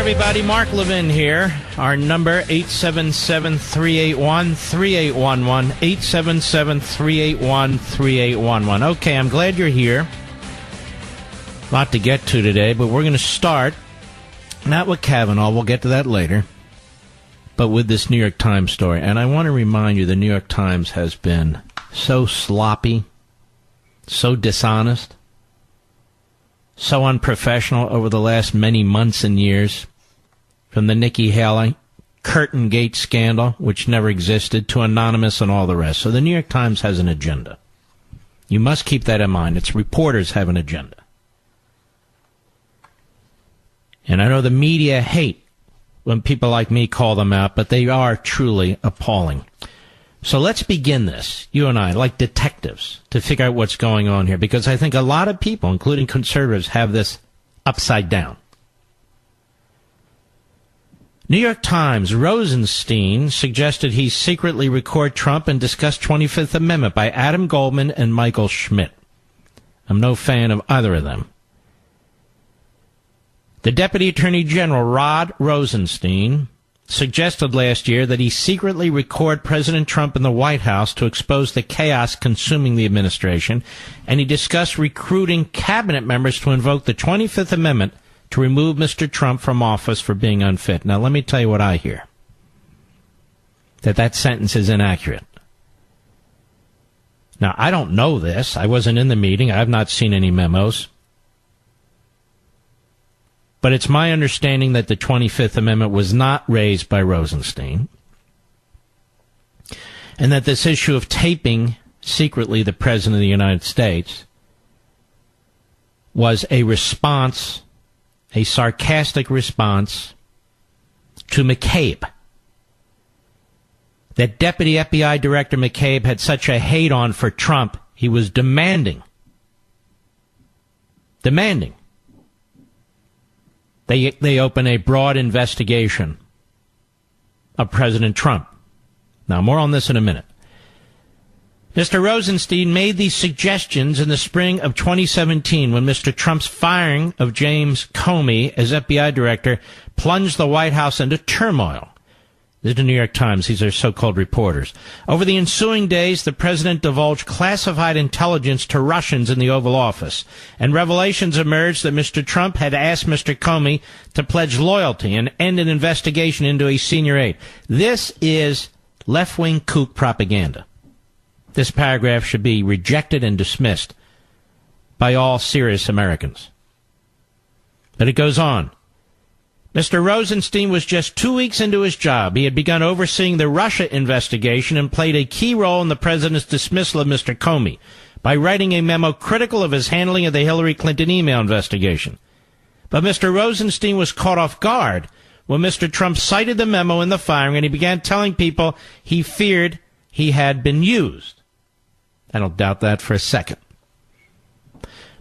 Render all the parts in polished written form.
everybody. Mark Levin here. Our number, 877-381-3811. 877-381-3811. Okay, I'm glad you're here. A lot to get to today, but we're going to start, not with Kavanaugh, we'll get to that later, but with this New York Times story. And I want to remind you, the New York Times has been so sloppy, so dishonest, so unprofessional over the last many months and years, from the Nikki Haley Curtain Gate scandal, which never existed, to Anonymous and all the rest. So the New York Times has an agenda. You must keep that in mind. Its reporters have an agenda. And I know the media hate when people like me call them out, but they are truly appalling. So let's begin this, you and I, like detectives, to figure out what's going on here, because I think a lot of people, including conservatives, have this upside down. New York Times, Rosenstein suggested he secretly record Trump and discuss 25th Amendment by Adam Goldman and Michael Schmidt. I'm no fan of either of them. The Deputy Attorney General, Rod Rosenstein, suggested last year that he secretly record President Trump in the White House to expose the chaos consuming the administration, and he discussed recruiting cabinet members to invoke the 25th Amendment to remove Mr. Trump from office for being unfit. Now, let me tell you what I hear. That sentence is inaccurate. Now, I don't know this. I wasn't in the meeting. I have not seen any memos. But it's my understanding that the 25th Amendment was not raised by Rosenstein, and that this issue of taping secretly the President of the United States was a response, a sarcastic response to McCabe. That Deputy FBI Director McCabe had such a hate on for Trump, he was demanding they open a broad investigation of President Trump. Now, more on this in a minute. Mr. Rosenstein made these suggestions in the spring of 2017 when Mr. Trump's firing of James Comey as FBI director plunged the White House into turmoil. This is the New York Times. These are so-called reporters. Over the ensuing days, the president divulged classified intelligence to Russians in the Oval Office, and revelations emerged that Mr. Trump had asked Mr. Comey to pledge loyalty and end an investigation into a senior aide. This is left-wing kook propaganda. This paragraph should be rejected and dismissed by all serious Americans. But it goes on. Mr. Rosenstein was just 2 weeks into his job. He had begun overseeing the Russia investigation and played a key role in the president's dismissal of Mr. Comey by writing a memo critical of his handling of the Hillary Clinton email investigation. But Mr. Rosenstein was caught off guard when Mr. Trump cited the memo in the firing, and he began telling people he feared he had been used. I don't doubt that for a second.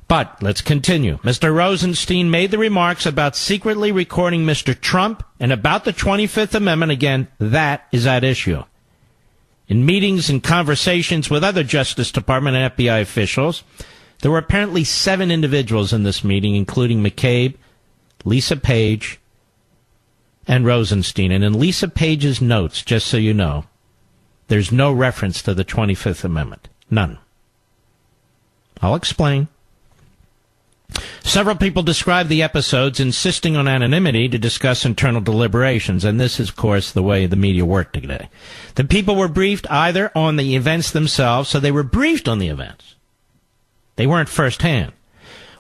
But let's continue. Mr. Rosenstein made the remarks about secretly recording Mr. Trump and about the 25th Amendment. Again, that is at issue. In meetings and conversations with other Justice Department and FBI officials, there were apparently 7 individuals in this meeting, including McCabe, Lisa Page, and Rosenstein. And in Lisa Page's notes, just so you know, there's no reference to the 25th Amendment. None. I'll explain. Several people described the episodes insisting on anonymity to discuss internal deliberations, and this is, of course, the way the media worked today. The people were briefed either on the events themselves, so they were briefed on the events. They weren't firsthand.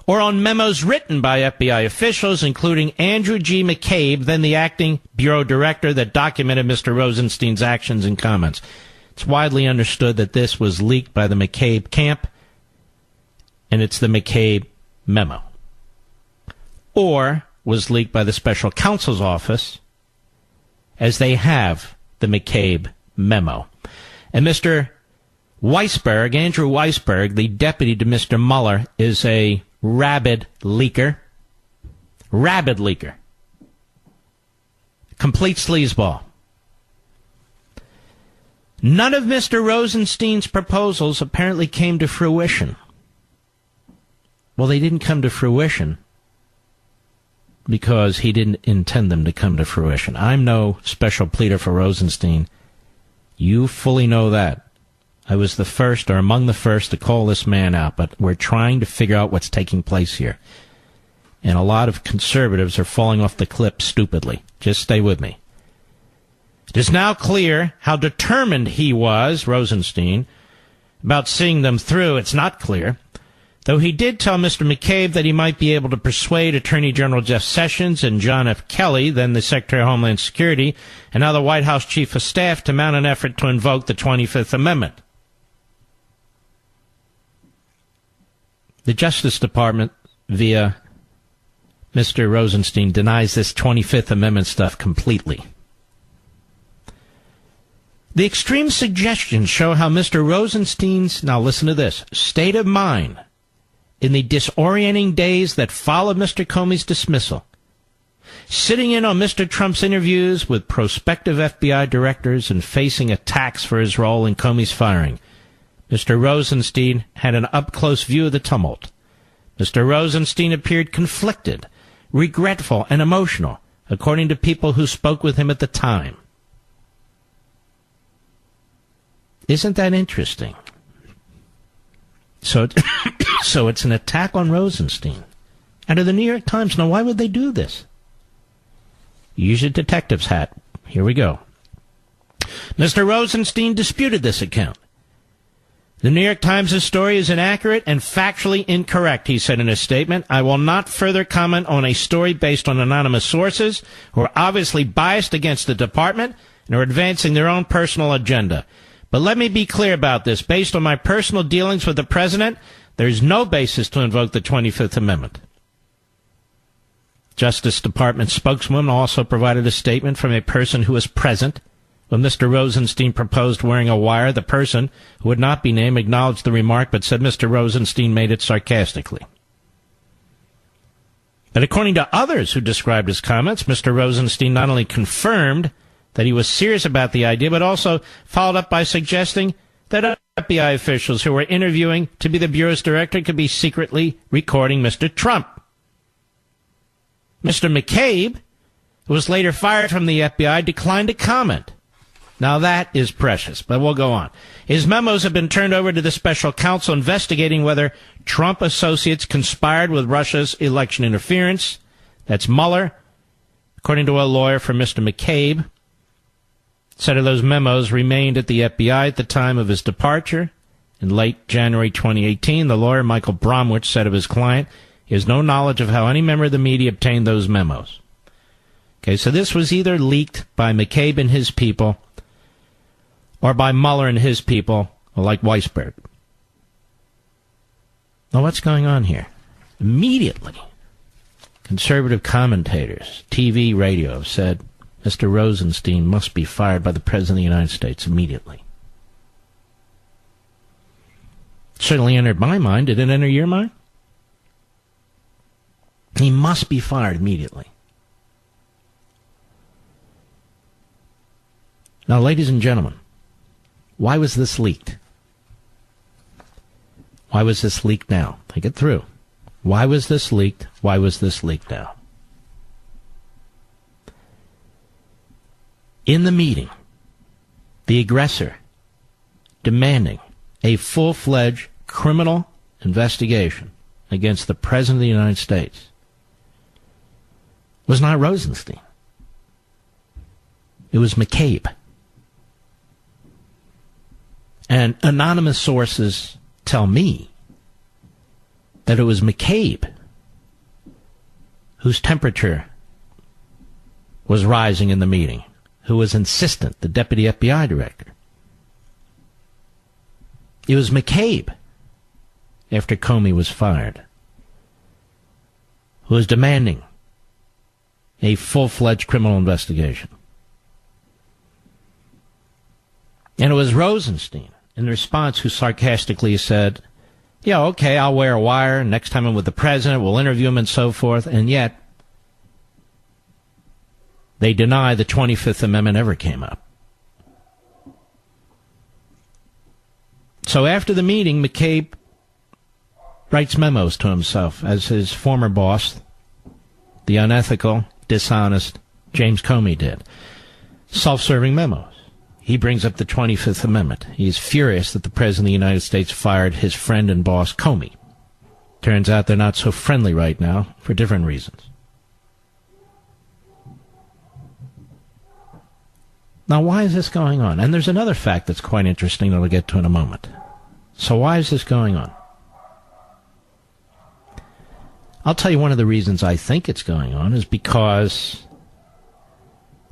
Or on memos written by FBI officials, including Andrew G. McCabe, then the acting bureau director, that documented Mr. Rosenstein's actions and comments. It's widely understood that this was leaked by the McCabe camp, and it's the McCabe memo, or was leaked by the special counsel's office, as they have the McCabe memo. And Mr. Weisberg, Andrew Weisberg, the deputy to Mr. Mueller, is a rabid leaker. Complete sleazeball. None of Mr. Rosenstein's proposals apparently came to fruition. Well, they didn't come to fruition because he didn't intend them to come to fruition. I'm no special pleader for Rosenstein. You fully know that. I was the first, or among the first, to call this man out, but we're trying to figure out what's taking place here. And a lot of conservatives are falling off the cliff stupidly. Just stay with me. It is now clear how determined he was, Rosenstein, about seeing them through. It's not clear. Though he did tell Mr. McCabe that he might be able to persuade Attorney General Jeff Sessions and John F. Kelly, then the Secretary of Homeland Security, and now the White House Chief of Staff, to mount an effort to invoke the 25th Amendment. The Justice Department, via Mr. Rosenstein, denies this 25th Amendment stuff completely. The extreme suggestions show how Mr. Rosenstein's, now listen to this, state of mind in the disorienting days that followed Mr. Comey's dismissal, sitting in on Mr. Trump's interviews with prospective FBI directors and facing attacks for his role in Comey's firing. Mr. Rosenstein had an up-close view of the tumult. Mr. Rosenstein appeared conflicted, regretful, and emotional, according to people who spoke with him at the time. Isn't that interesting? So it's an attack on Rosenstein. Out of the New York Times. Now, why would they do this? Use your detective's hat. Here we go. Mr. Rosenstein disputed this account. The New York Times' story is inaccurate and factually incorrect, he said in a statement. I will not further comment on a story based on anonymous sources who are obviously biased against the department and are advancing their own personal agenda. But let me be clear about this. Based on my personal dealings with the president, there is no basis to invoke the 25th Amendment. Justice Department spokeswoman also provided a statement from a person who was present when Mr. Rosenstein proposed wearing a wire. The person, who would not be named, acknowledged the remark, but said Mr. Rosenstein made it sarcastically. But according to others who described his comments, Mr. Rosenstein not only confirmed that he was serious about the idea, but also followed up by suggesting that FBI officials who were interviewing to be the Bureau's director could be secretly recording Mr. Trump. Mr. McCabe, who was later fired from the FBI, declined to comment. Now that is precious, but we'll go on. His memos have been turned over to the special counsel investigating whether Trump associates conspired with Russia's election interference. That's Mueller, according to a lawyer for Mr. McCabe. Said of those memos remained at the FBI at the time of his departure. In late January 2018, the lawyer, Michael Bromwich, said of his client, he has no knowledge of how any member of the media obtained those memos. Okay, so this was either leaked by McCabe and his people or by Mueller and his people, or like Weisberg. Now, what's going on here? Immediately, conservative commentators, TV, radio, have said Mr. Rosenstein must be fired by the President of the United States immediately. It certainly entered my mind. Did it enter your mind? He must be fired immediately. Now, ladies and gentlemen, why was this leaked? Why was this leaked now? Think it through. Why was this leaked? Why was this leaked now? In the meeting, the aggressor demanding a full-fledged criminal investigation against the President of the United States was not Rosenstein. It was McCabe. And anonymous sources tell me that it was McCabe whose temperature was rising in the meeting, who was insistent, the deputy FBI director. It was McCabe, after Comey was fired, who was demanding a full-fledged criminal investigation. And it was Rosenstein, in response, who sarcastically said, yeah, okay, I'll wear a wire. Next time I'm with the president, we'll interview him and so forth. And yet, they deny the 25th Amendment ever came up. So after the meeting, McCabe writes memos to himself as his former boss, the unethical, dishonest James Comey did. Self-serving memos. He brings up the 25th Amendment. He is furious that the President of the United States fired his friend and boss, Comey. Turns out they're not so friendly right now for different reasons. Now, why is this going on? And there's another fact that's quite interesting that I'll get to in a moment. So why is this going on? I'll tell you one of the reasons I think it's going on is because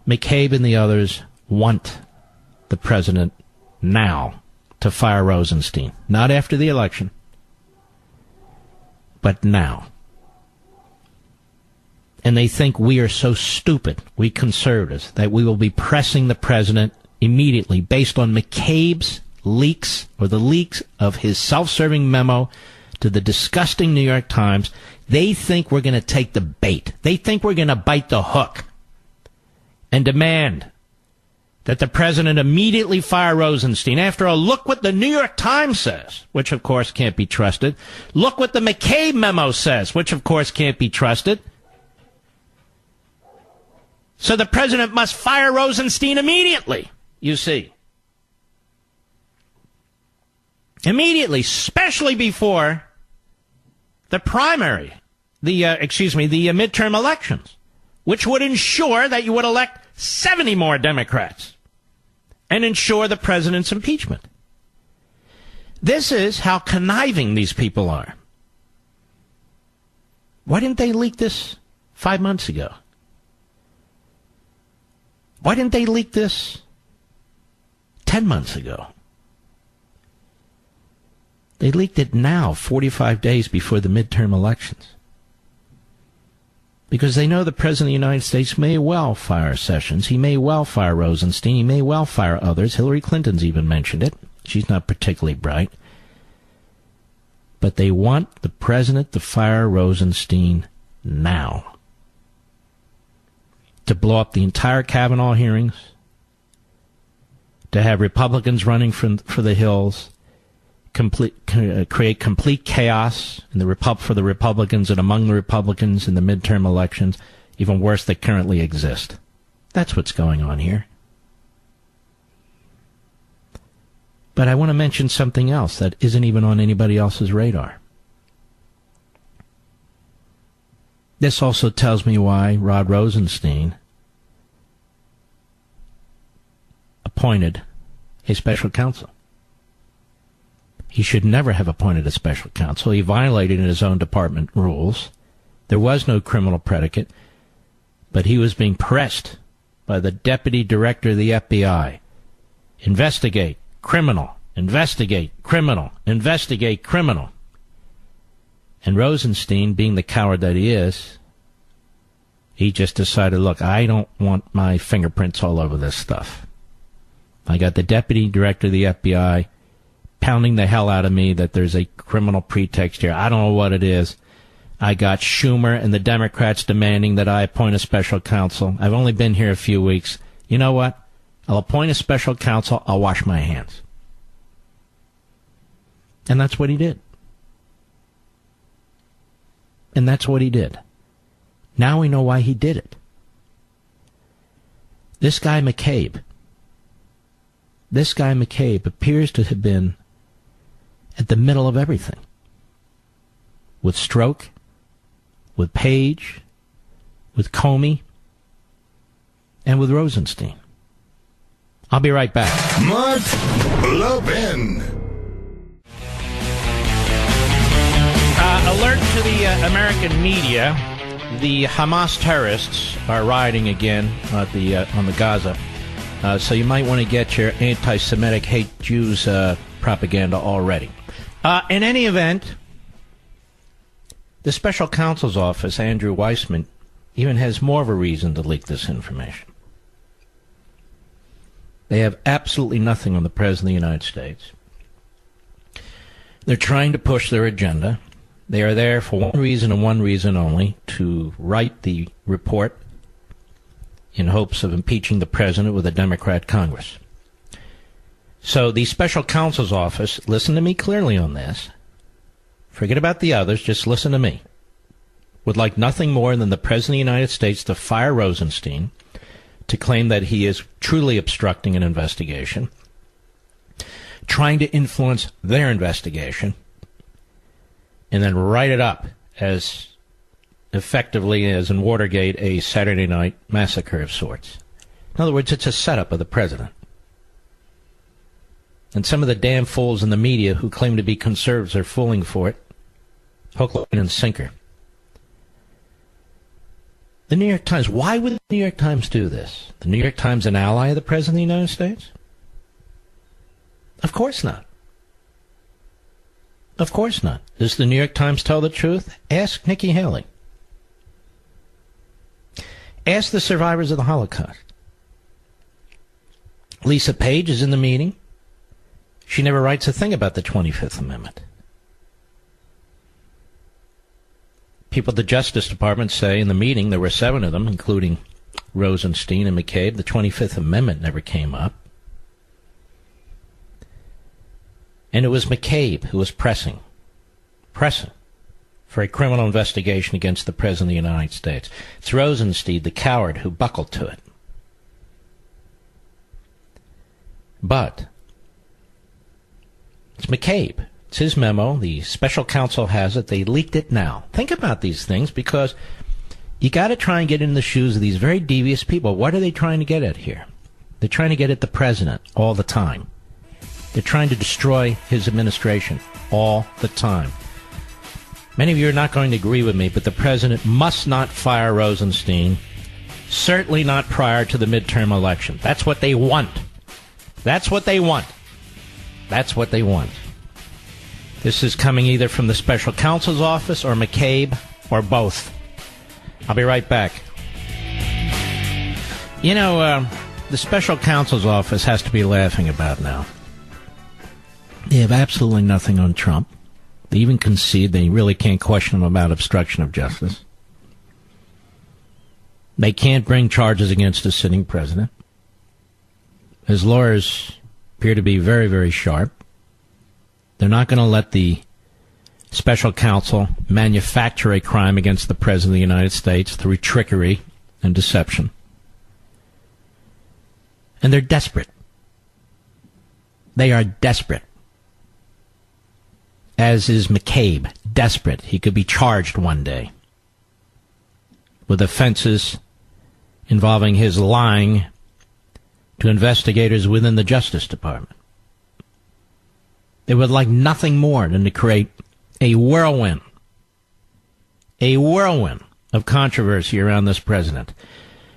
McCabe and the others want the president now to fire Rosenstein. Not after the election, but now. And they think we are so stupid, we conservatives, that we will be pressing the president immediately based on McCabe's leaks or the leaks of his self-serving memo to the disgusting New York Times. They think we're going to take the bait. They think we're going to bite the hook and demand that the president immediately fire Rosenstein. After all, look what the New York Times says, which of course can't be trusted. Look what the McCabe memo says, which of course can't be trusted. So the president must fire Rosenstein immediately, you see. Immediately, especially before the primary, the midterm elections, which would ensure that you would elect 70 more Democrats and ensure the president's impeachment. This is how conniving these people are. Why didn't they leak this 5 months ago? Why didn't they leak this 10 months ago? They leaked it now, 45 days before the midterm elections. Because they know the President of the United States may well fire Sessions. He may well fire Rosenstein. He may well fire others. Hillary Clinton's even mentioned it. She's not particularly bright. But they want the president to fire Rosenstein now. To blow up the entire Kavanaugh hearings. To have Republicans running for the hills. Create complete chaos for the Republicans and among the Republicans in the midterm elections, even worse that currently exist. That's what's going on here. But I want to mention something else that isn't even on anybody else's radar. This also tells me why Rod Rosenstein appointed a special counsel. He should never have appointed a special counsel. He violated his own department rules. There was no criminal predicate, but he was being pressed by the deputy director of the FBI. Investigate criminal, investigate criminal, investigate criminal. And Rosenstein, being the coward that he is, he just decided, look, I don't want my fingerprints all over this stuff. I got the deputy director of the FBI pounding the hell out of me that there's a criminal pretext here. I don't know what it is. I got Schumer and the Democrats demanding that I appoint a special counsel. I've only been here a few weeks. You know what? I'll appoint a special counsel. I'll wash my hands. And that's what he did. And that's what he did. Now we know why he did it. This guy McCabe appears to have been at the middle of everything. With Strzok, with Page, with Comey, and with Rosenstein. I'll be right back. Mark Levin. Alert to the American media. The Hamas terrorists are rioting again on the Gaza. So you might want to get your anti-Semitic hate Jews propaganda already. In any event, the special counsel's office, Andrew Weissman, even has more of a reason to leak this information. They have absolutely nothing on the President of the United States. They're trying to push their agenda. They are there for one reason and one reason only, to write the report in hopes of impeaching the president with a Democrat Congress. So the special counsel's office, listen to me clearly on this. Forget about the others, just listen to me. would like nothing more than the President of the United States to fire Rosenstein, to claim that he is truly obstructing an investigation, trying to influence their investigation, and then write it up as effectively as in Watergate, a Saturday night massacre of sorts. In other words, it's a setup of the president. And some of the damn fools in the media who claim to be conservatives are falling for it. Hook, line, and sinker. The New York Times, why would the New York Times do this? The New York Times an ally of the President of the United States? Of course not. Of course not. Does the New York Times tell the truth? Ask Nikki Haley. Ask the survivors of the Holocaust. Lisa Page is in the meeting. She never writes a thing about the 25th Amendment. People at the Justice Department say in the meeting, there were 7 of them, including Rosenstein and McCabe, the 25th Amendment never came up. And it was McCabe who was pressing for a criminal investigation against the President of the United States. It's Rosenstein, the coward, who buckled to it. But it's McCabe. It's his memo. The special counsel has it. They leaked it now. Think about these things, because you got to try and get in the shoes of these very devious people. What are they trying to get at here? They're trying to get at the president all the time. They're trying to destroy his administration all the time. Many of you are not going to agree with me, but the president must not fire Rosenstein, certainly not prior to the midterm election. That's what they want. That's what they want. That's what they want. This is coming either from the special counsel's office or McCabe or both. I'll be right back. You know, the special counsel's office has to be laughing about now. They have absolutely nothing on Trump. They even concede they really can't question him about obstruction of justice. They can't bring charges against a sitting president. His lawyers appear to be very, very sharp. They're not going to let the special counsel manufacture a crime against the President of the United States through trickery and deception. And they're desperate. They are desperate. As is McCabe, desperate. He could be charged one day with offenses involving his lying to investigators within the Justice Department. They would like nothing more than to create a whirlwind of controversy around this president.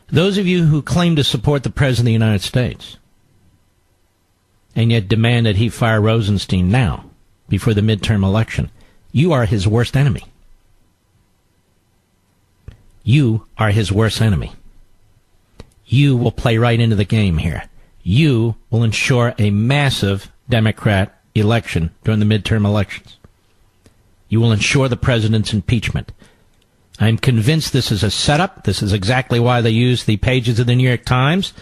Those of you who claim to support the President of the United States and yet demand that he fire Rosenstein now, before the midterm election, you are his worst enemy. You are his worst enemy. You will play right into the game here. You will ensure a massive Democrat election during the midterm elections. You will ensure the president's impeachment. I'm convinced this is a setup. This is exactly why they use the pages of the New York Times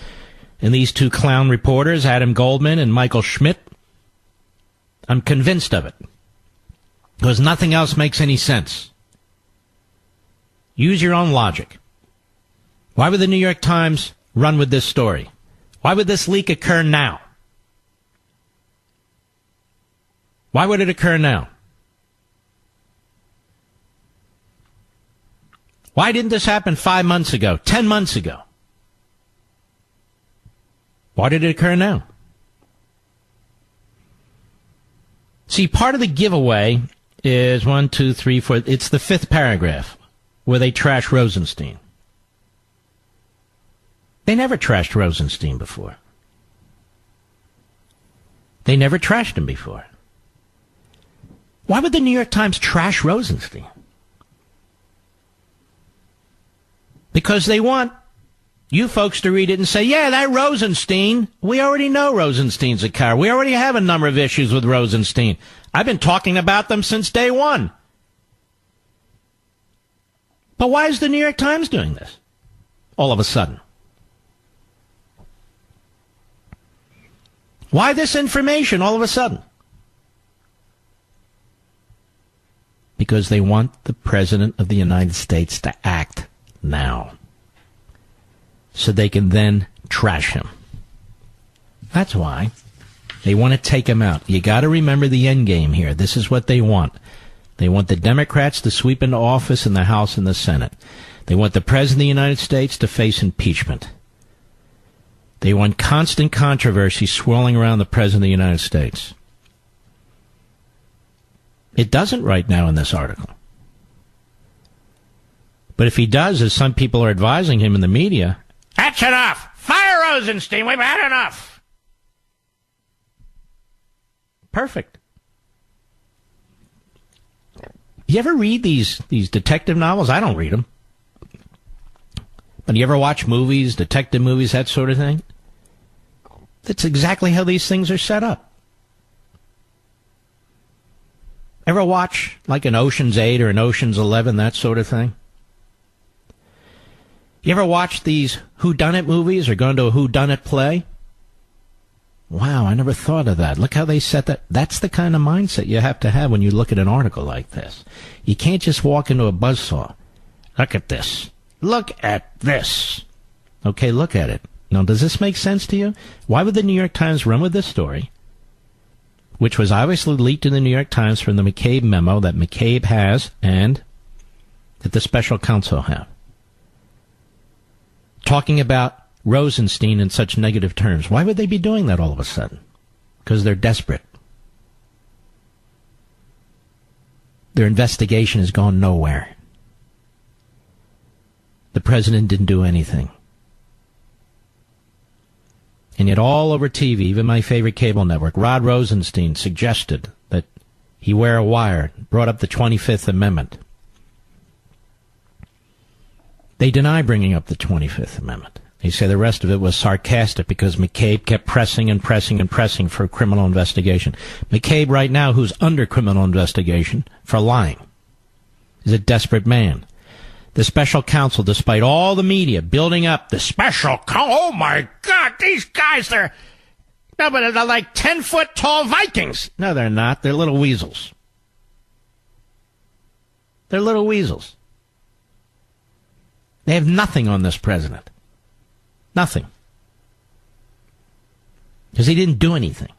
and these 2 clown reporters, Adam Goldman and Michael Schmidt. I'm convinced of it, because nothing else makes any sense. Use your own logic. Why would the New York Times run with this story? Why would this leak occur now? Why would it occur now? Why didn't this happen 5 months ago, 10 months ago? Why did it occur now? See, part of the giveaway is 1, 2, 3, 4. It's the 5th paragraph where they trash Rosenstein. They never trashed Rosenstein before. They never trashed him before. Why would the New York Times trash Rosenstein? Because they want you folks to read it and say, yeah, that Rosenstein, we already know Rosenstein's a coward. We already have a number of issues with Rosenstein. I've been talking about them since day one. But why is the New York Times doing this all of a sudden? Why this information all of a sudden? Because they want the President of the United States to act now, so they can then trash him. That's why they want to take him out. You got to remember the end game here. This is what they want. They want the Democrats to sweep into office in the House and the Senate. They want the President of the United States to face impeachment. They want constant controversy swirling around the President of the United States. It doesn't right now in this article. But if he does, as some people are advising him in the media, that's enough! Fire Rosenstein! We've had enough! Perfect. You ever read these detective novels? I don't read them. But you ever watch movies, detective movies, that sort of thing? That's exactly how these things are set up. Ever watch like an Ocean's 8 or an Ocean's 11, that sort of thing? You ever watch these whodunit movies or gone to a whodunit play? Wow, I never thought of that. Look how they set that. That's the kind of mindset you have to have when you look at an article like this. You can't just walk into a buzzsaw. Look at this. Look at this. Okay, look at it. Now, does this make sense to you? Why would the New York Times run with this story, which was obviously leaked in the New York Times from the McCabe memo that McCabe has and that the special counsel have, talking about Rosenstein in such negative terms? Why would they be doing that all of a sudden? Because they're desperate. Their investigation has gone nowhere. The president didn't do anything. And yet all over TV, even my favorite cable network, Rod Rosenstein suggested that he wear a wire, brought up the 25th Amendment. They deny bringing up the 25th Amendment. They say the rest of it was sarcastic because McCabe kept pressing and pressing and pressing for a criminal investigation. McCabe right now, who's under criminal investigation for lying, is a desperate man. The special counsel, despite all the media building up the special counsel, oh my God, these guys, they're like 10-foot tall Vikings. No, they're not. They're little weasels. They're little weasels. They have nothing on this president. Nothing. Because he didn't do anything.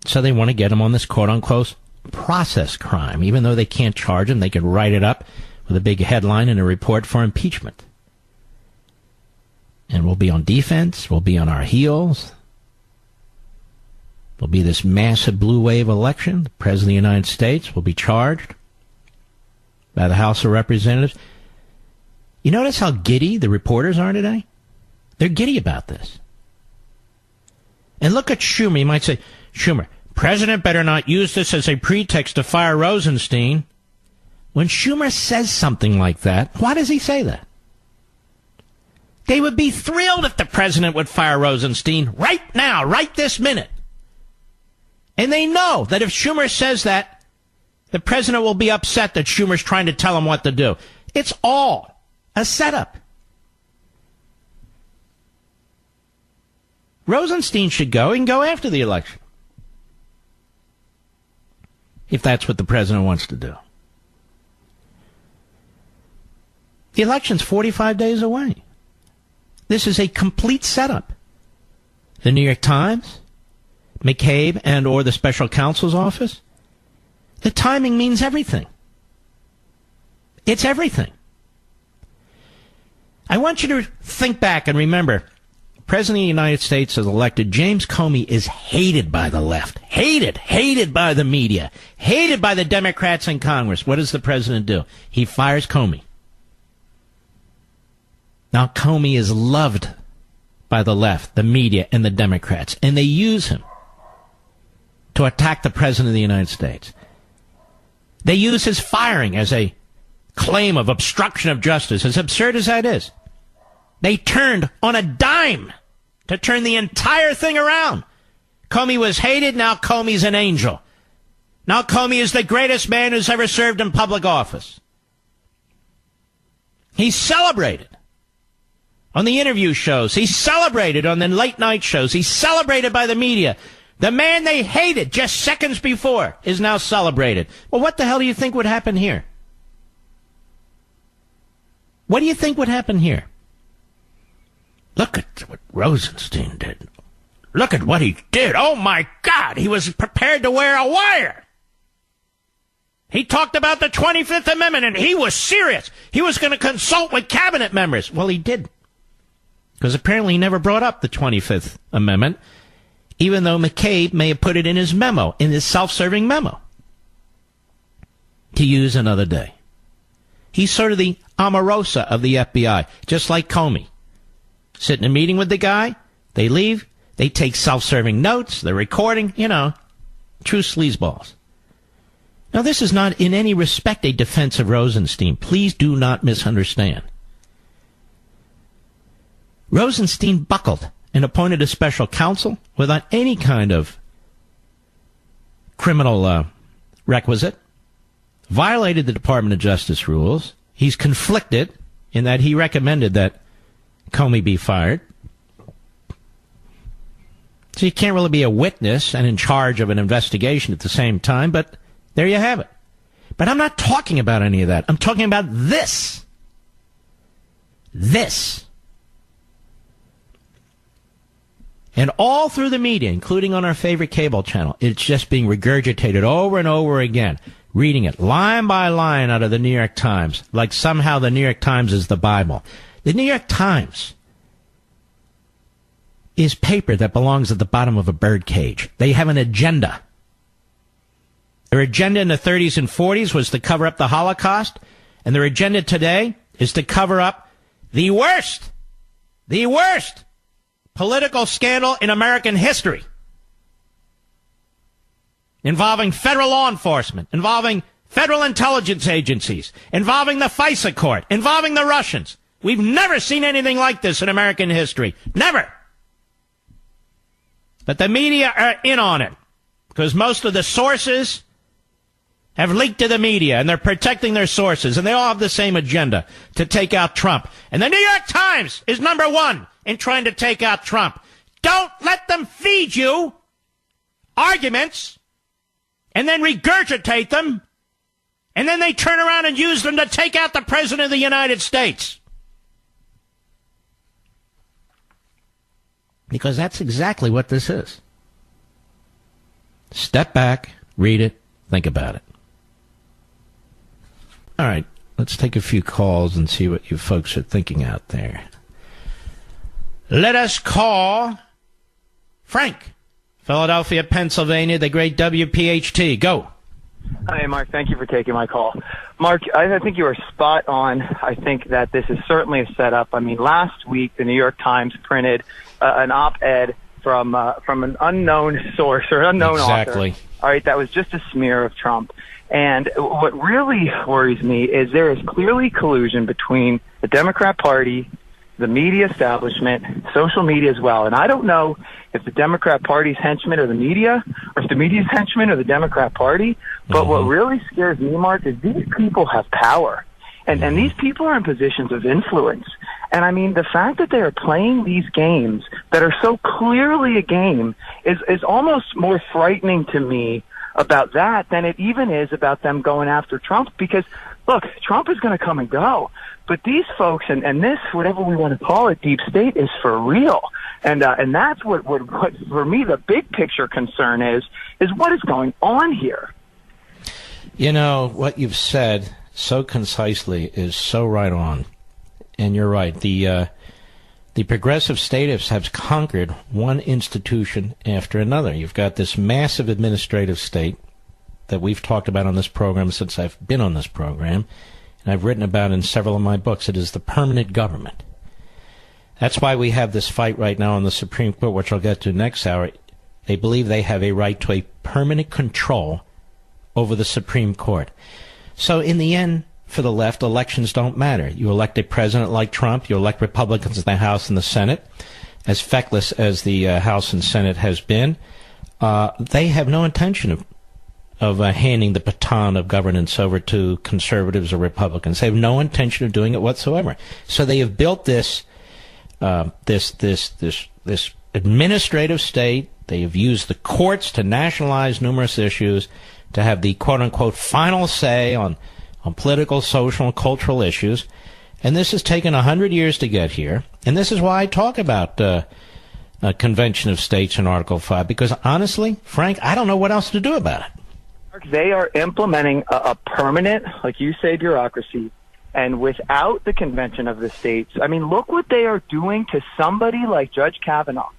So they want to get him on this quote-unquote process crime. Even though they can't charge him, they could write it up with a big headline and a report for impeachment. And we'll be on defense. We'll be on our heels. There'll be this massive blue wave election. The President of the United States will be charged by the House of Representatives. You notice how giddy the reporters are today? They're giddy about this. And look at Schumer. You might say, Schumer, President better not use this as a pretext to fire Rosenstein. When Schumer says something like that, why does he say that? They would be thrilled if the president would fire Rosenstein right now, right this minute. And they know that if Schumer says that, the president will be upset that Schumer's trying to tell him what to do. It's all a setup. Rosenstein should go and go after the election, if that's what the president wants to do. The election's 45 days away. This is a complete setup. The New York Times, McCabe, and or the special counsel's office, the timing means everything. It's everything. I want you to think back and remember, President of the United States is elected. James Comey is hated by the left. Hated by the media. Hated by the Democrats in Congress. What does the president do? He fires Comey. Now Comey is loved by the left, the media, and the Democrats. And they use him to attack the President of the United States. They use his firing as a claim of obstruction of justice, as absurd as that is. They turned on a dime to turn the entire thing around. Comey was hated, now Comey's an angel. Now Comey is the greatest man who's ever served in public office. He's celebrated on the interview shows. He's celebrated on the late night shows. He's celebrated by the media The man they hated just seconds before is now celebrated. Well, what the hell do you think would happen here? What do you think would happen here? Look at what Rosenstein did. Look at what he did. Oh, my God. He was prepared to wear a wire. He talked about the 25th Amendment, and he was serious. He was going to consult with cabinet members. Well, he did. Because apparently he never brought up the 25th Amendment, even though McCabe may have put it in his memo, in his self-serving memo, to use another day. He's sort of the Omarosa of the FBI, just like Comey. Sit in a meeting with the guy, they leave, they take self-serving notes, they're recording, true sleazeballs. Now, this is not in any respect a defense of Rosenstein. Please do not misunderstand. Rosenstein buckled and appointed a special counsel without any kind of criminal requisite, violated the Department of Justice rules. He's conflicted in that he recommended that Comey be fired. So you can't really be a witness and in charge of an investigation at the same time, but there you have it. But I'm not talking about any of that. I'm talking about this. This. And all through the media, including on our favorite cable channel, it's just being regurgitated over and over again. Reading it line by line out of the New York Times, like somehow the New York Times is the Bible. The New York Times is paper that belongs at the bottom of a bird cage. They have an agenda. Their agenda in the 30s and 40s was to cover up the Holocaust, and their agenda today is to cover up the worst political scandal in American history, involving federal law enforcement, involving federal intelligence agencies, involving the FISA court, involving the Russians. We've never seen anything like this in American history. Never. But the media are in on it because most of the sources have leaked to the media, and they're protecting their sources, and they all have the same agenda, to take out Trump. And the New York Times is number one in trying to take out Trump. Don't let them feed you arguments and then regurgitate them, and then they turn around and use them to take out the President of the United States. Because that's exactly what this is. Step back, read it, think about it. All right, let's take a few calls and see what you folks are thinking out there. Let us call Frank, Philadelphia, Pennsylvania, the great WPHT. Go. Hi, Mark. Thank you for taking my call. Mark, I think you are spot on. I think that this is certainly a setup. I mean, last week, the New York Times printed an op-ed from an unknown source or unknown author. All right, that was just a smear of Trump. And what really worries me is there is clearly collusion between the Democrat Party, the media establishment, social media as well. And I don't know if the Democrat Party's henchmen are the media, or if the media's henchmen are the Democrat Party. But what really scares me, Mark, is these people have power. And these people are in positions of influence. And I mean, the fact that they are playing these games that are so clearly a game is almost more frightening to me about that than it even is about them going after Trump. Because, look, Trump is going to come and go. But these folks, and this, whatever we want to call it, deep state, is for real. And that's what for me, the big picture concern is what is going on here. You know, what you've said so concisely is so right on. And you're right. The progressive statists have conquered one institution after another. You've got this massive administrative state that we've talked about on this program since I've been on this program, and I've written about in several of my books. It is the permanent government. That's why we have this fight right now on the Supreme Court, which I'll get to next hour. They believe they have a right to a permanent control over the Supreme Court. So in the end, for the left, elections don't matter. You elect a president like Trump, you elect Republicans in the House and the Senate. As feckless as the House and Senate has been, they have no intention of handing the baton of governance over to conservatives or Republicans. They have no intention of doing it whatsoever. So they have built this administrative state. They have used the courts to nationalize numerous issues, to have the quote-unquote final say on political, social, and cultural issues. And this has taken 100 years to get here. And this is why I talk about a Convention of States in Article 5, because honestly, Frank, I don't know what else to do about it. They are implementing a permanent, like you say, bureaucracy. And without the Convention of the States, I mean, look what they are doing to somebody like Judge Kavanaugh,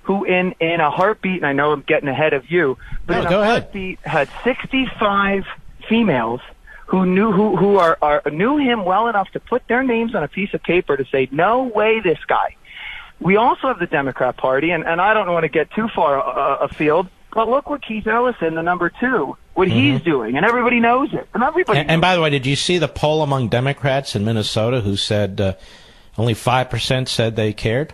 who in a heartbeat, and I know I'm getting ahead of you, but in a heartbeat had 65 females who knew him well enough to put their names on a piece of paper to say, no way, this guy. We also have the Democrat Party, and I don't want to get too far afield, but look what Keith Ellison, the number 2, what he's doing, and everybody knows it. And by the way, did you see the poll among Democrats in Minnesota who said only 5% said they cared?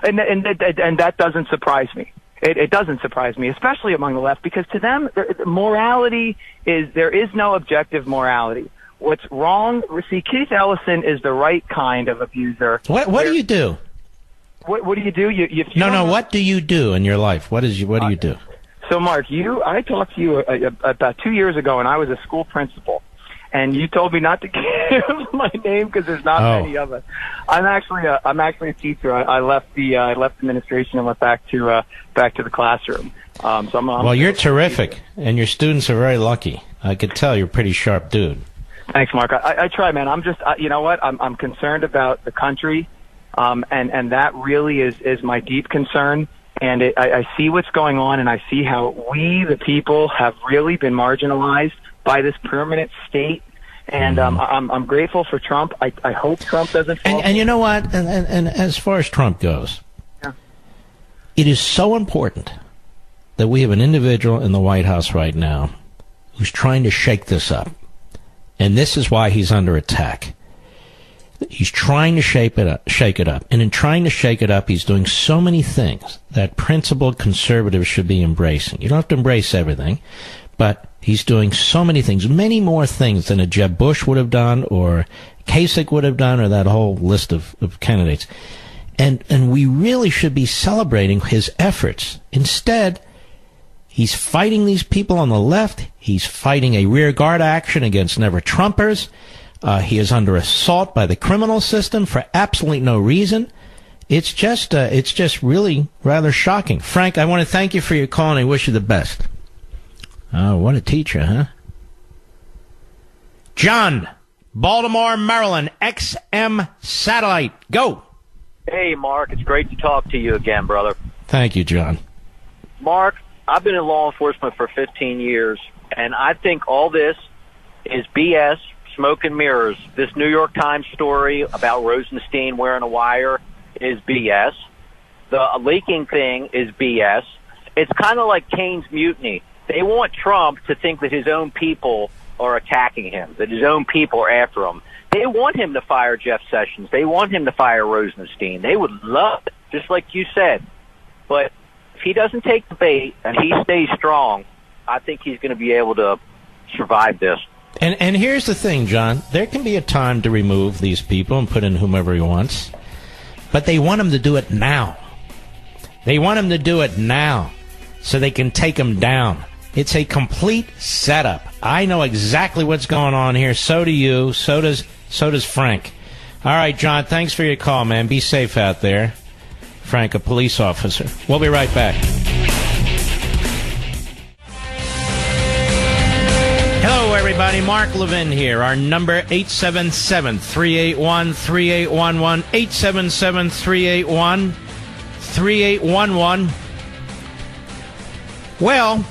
And that doesn't surprise me. It doesn't surprise me, especially among the left, because to them, morality there is no objective morality. What's wrong? See, Keith Ellison is the right kind of abuser. What do you do? What do you do? What do you do in your life? What do you do? So, Mark, I talked to you about 2 years ago, and I was a school principal, and you told me not to give my name because there's not many of us. I'm actually a teacher. I left the administration and went back to the classroom. Well, you're terrific, and your students are very lucky. I could tell you're a pretty sharp dude. Thanks, Mark. I try, man. I'm just, you know what? I'm concerned about the country, and that really is my deep concern. And I see what's going on, and I see how we, the people, have really been marginalized by this permanent state. And I'm grateful for Trump. I hope Trump doesn't fall. And you know what? And as far as Trump goes, it is so important that we have an individual in the White House right now who's trying to shake this up. And this is why he's under attack. He's trying to shake it up. And in trying to shake it up, he's doing so many things that principled conservatives should be embracing. You don't have to embrace everything, but he's doing so many things, many more things than a Jeb Bush would have done or Kasich would have done or that whole list of candidates. And we really should be celebrating his efforts. Instead, he's fighting these people on the left. He's fighting a rearguard action against never-Trumpers. He is under assault by the criminal system for absolutely no reason. It's just really rather shocking. Frank, I want to thank you for your call, and I wish you the best. Oh, what a teacher, huh? John, Baltimore, Maryland, XM Satellite. Go. Hey, Mark. It's great to talk to you again, brother. Thank you, John. Mark, I've been in law enforcement for 15 years, and I think all this is BS, smoke and mirrors. This New York Times story about Rosenstein wearing a wire is BS. The leaking thing is BS. It's kind of like Kane's mutiny. They want Trump to think that his own people are attacking him, that his own people are after him. They want him to fire Jeff Sessions. They want him to fire Rosenstein. They would love it, just like you said. But if he doesn't take the bait and he stays strong, I think he's going to be able to survive this. And here's the thing, John. There can be a time to remove these people and put in whomever he wants. But they want him to do it now. They want him to do it now so they can take him down. It's a complete setup. I know exactly what's going on here. So do you. So does Frank. All right, John, thanks for your call, man. Be safe out there. Frank, a police officer. We'll be right back. Hello, everybody. Mark Levin here. Our number, 877-381-3811. 877-381-3811. Well,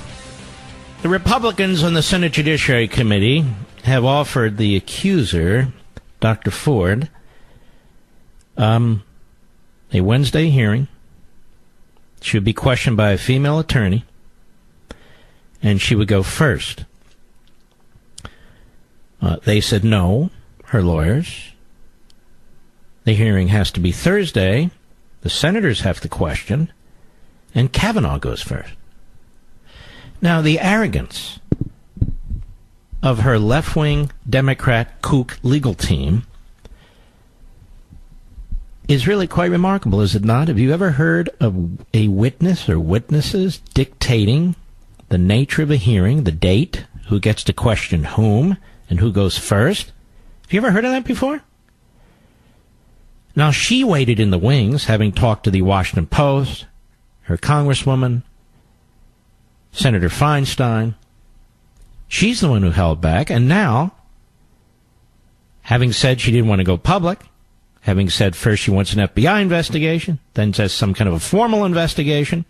the Republicans on the Senate Judiciary Committee have offered the accuser, Dr. Ford, a Wednesday hearing. She would be questioned by a female attorney, and she would go first. They said no, her lawyers. The hearing has to be Thursday. The senators have to question, and Kavanaugh goes first. Now, the arrogance of her left-wing Democrat kook legal team is really quite remarkable, is it not? Have you ever heard of a witness or witnesses dictating the nature of a hearing, the date, who gets to question whom, and who goes first? Have you ever heard of that before? Now, she waited in the wings, having talked to the Washington Post, her congresswoman, Senator Feinstein. She's the one who held back, and now, having said she didn't want to go public, having said first she wants an FBI investigation, then says some kind of a formal investigation,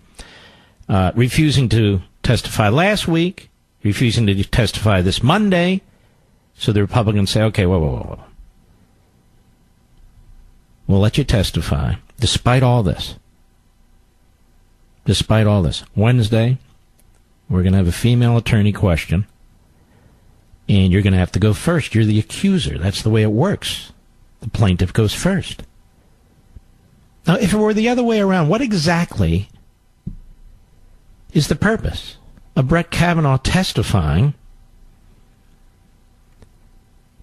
refusing to testify last week, refusing to testify this Monday, so the Republicans say, okay, whoa. We'll let you testify, despite all this. Despite all this. Wednesday, we're going to have a female attorney question, and you're going to have to go first. You're the accuser. That's the way it works. The plaintiff goes first. Now, if it were the other way around, what exactly is the purpose of Brett Kavanaugh testifying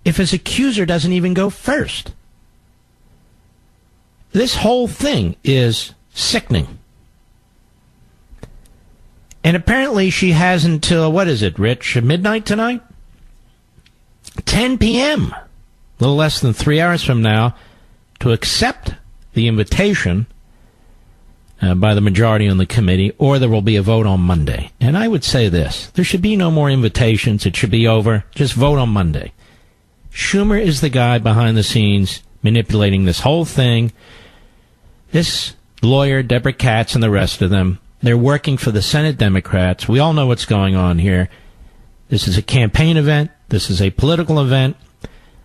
if his accuser doesn't even go first? This whole thing is sickening. And apparently she has until, what is it, Rich, midnight tonight? 10 p.m., a little less than 3 hours from now, to accept the invitation by the majority on the committee, or there will be a vote on Monday. And I would say this, there should be no more invitations. It should be over. Just vote on Monday. Schumer is the guy behind the scenes manipulating this whole thing. This lawyer, Deborah Katz, and the rest of them, they're working for the Senate Democrats. We all know what's going on here. This is a campaign event. This is a political event.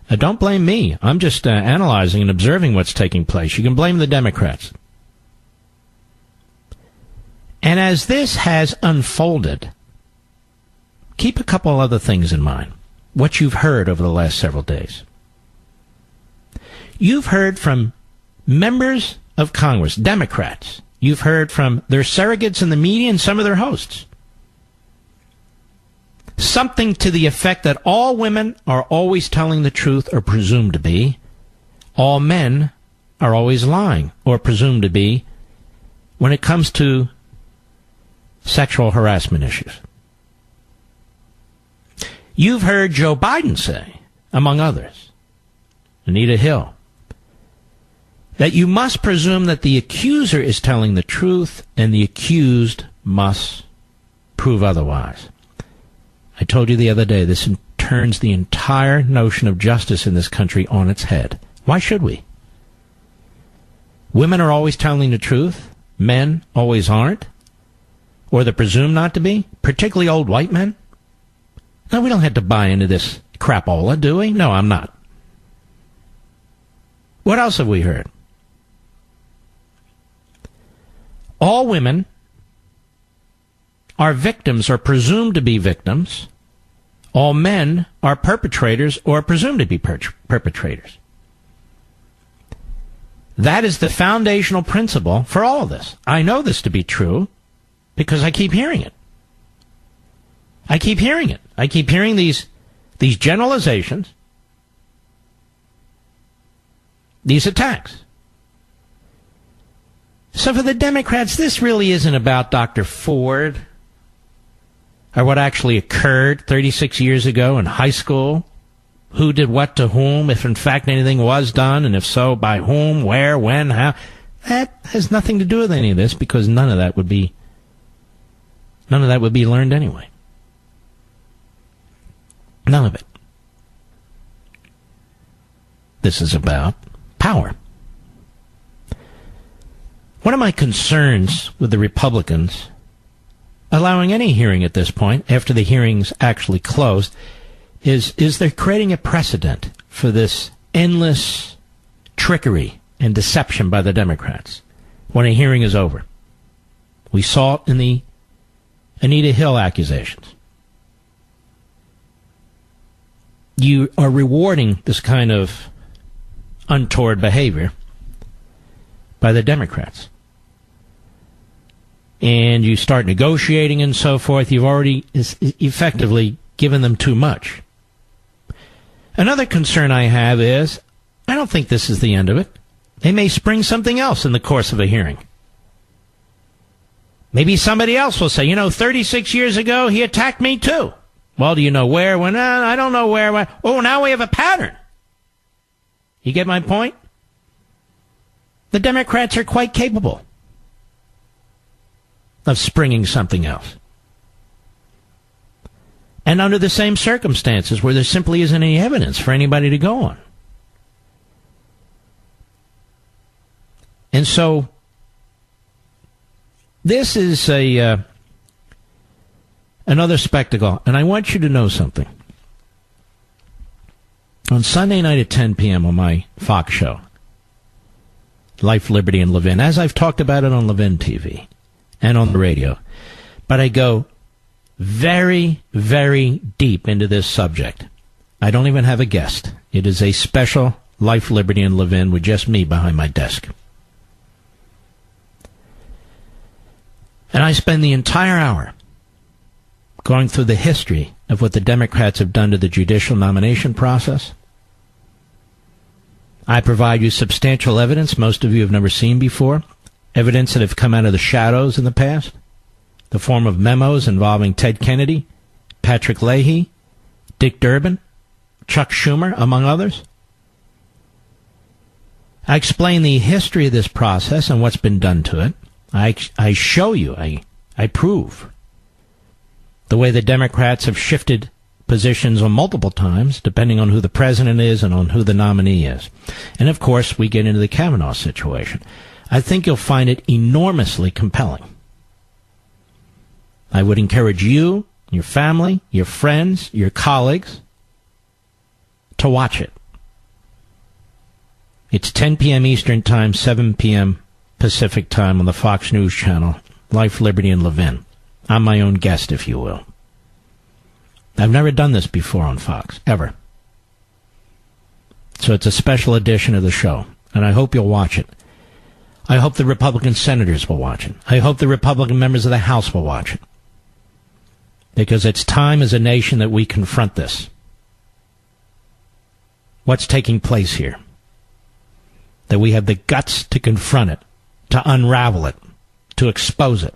Don't blame me. I'm just analyzing and observing what's taking place. You can blame the Democrats. And as this has unfolded, keep a couple other things in mind. What you've heard over the last several days. You've heard from members of Congress, Democrats. You've heard from their surrogates in the media and some of their hosts. Something to the effect that all women are always telling the truth or presumed to be. All men are always lying or presumed to be when it comes to sexual harassment issues. You've heard Joe Biden say, among others, Anita Hill, that you must presume that the accuser is telling the truth and the accused must prove otherwise. I told you the other day, this turns the entire notion of justice in this country on its head. Why should we? Women are always telling the truth. Men always aren't. Or they're presumed not to be. Particularly old white men. No, we don't have to buy into this crapola, do we? No, I'm not. What else have we heard? All women are victims or presumed to be victims. All men are perpetrators or presumed to be perpetrators. That is the foundational principle for all of this. I know this to be true because I keep hearing it. I keep hearing it. I keep hearing these generalizations, these attacks. So for the Democrats, this really isn't about Dr. Ford or what actually occurred 36 years ago in high school, who did what to whom, if in fact anything was done, and if so, by whom, where, when, how. That has nothing to do with any of this because none of that would be learned anyway. None of it. This is about power. One of my concerns with the Republicans allowing any hearing at this point, after the hearing's actually closed, is they're creating a precedent for this endless trickery and deception by the Democrats when a hearing is over. We saw it in the Anita Hill accusations. You are rewarding this kind of untoward behavior by the Democrats. And you start negotiating and so forth, you've already effectively given them too much. Another concern I have is, I don't think this is the end of it. They may spring something else in the course of a hearing. Maybe somebody else will say, 36 years ago, he attacked me too. Well, do you know where? When? I don't know where. When. Oh, now we have a pattern. You get my point? The Democrats are quite capable of springing something else. And under the same circumstances where there simply isn't any evidence for anybody to go on. And so, this is another spectacle. And I want you to know something. On Sunday night at 10 p.m. on my Fox show, Life, Liberty, and Levin, as I've talked about it on Levin TV and on the radio, but I go very, very deep into this subject. I don't even have a guest. It is a special Life, Liberty, and Levin with just me behind my desk. And I spend the entire hour going through the history of what the Democrats have done to the judicial nomination process. I provide you substantial evidence most of you have never seen before, evidence that have come out of the shadows in the past, the form of memos involving Ted Kennedy, Patrick Leahy, Dick Durbin, Chuck Schumer, among others. I explain the history of this process and what's been done to it. I show you, I prove the way the Democrats have shifted positions on multiple times, depending on who the president is and on who the nominee is. And, of course, we get into the Kavanaugh situation. I think you'll find it enormously compelling. I would encourage you, your family, your friends, your colleagues to watch it. It's 10 p.m. Eastern Time, 7 p.m. Pacific Time on the Fox News Channel, Life, Liberty, and Levin. I'm my own guest, if you will. I've never done this before on Fox, ever. So it's a special edition of the show, and I hope you'll watch it. I hope the Republican senators will watch it. I hope the Republican members of the House will watch it. Because it's time as a nation that we confront this. What's taking place here? That we have the guts to confront it, to unravel it, to expose it.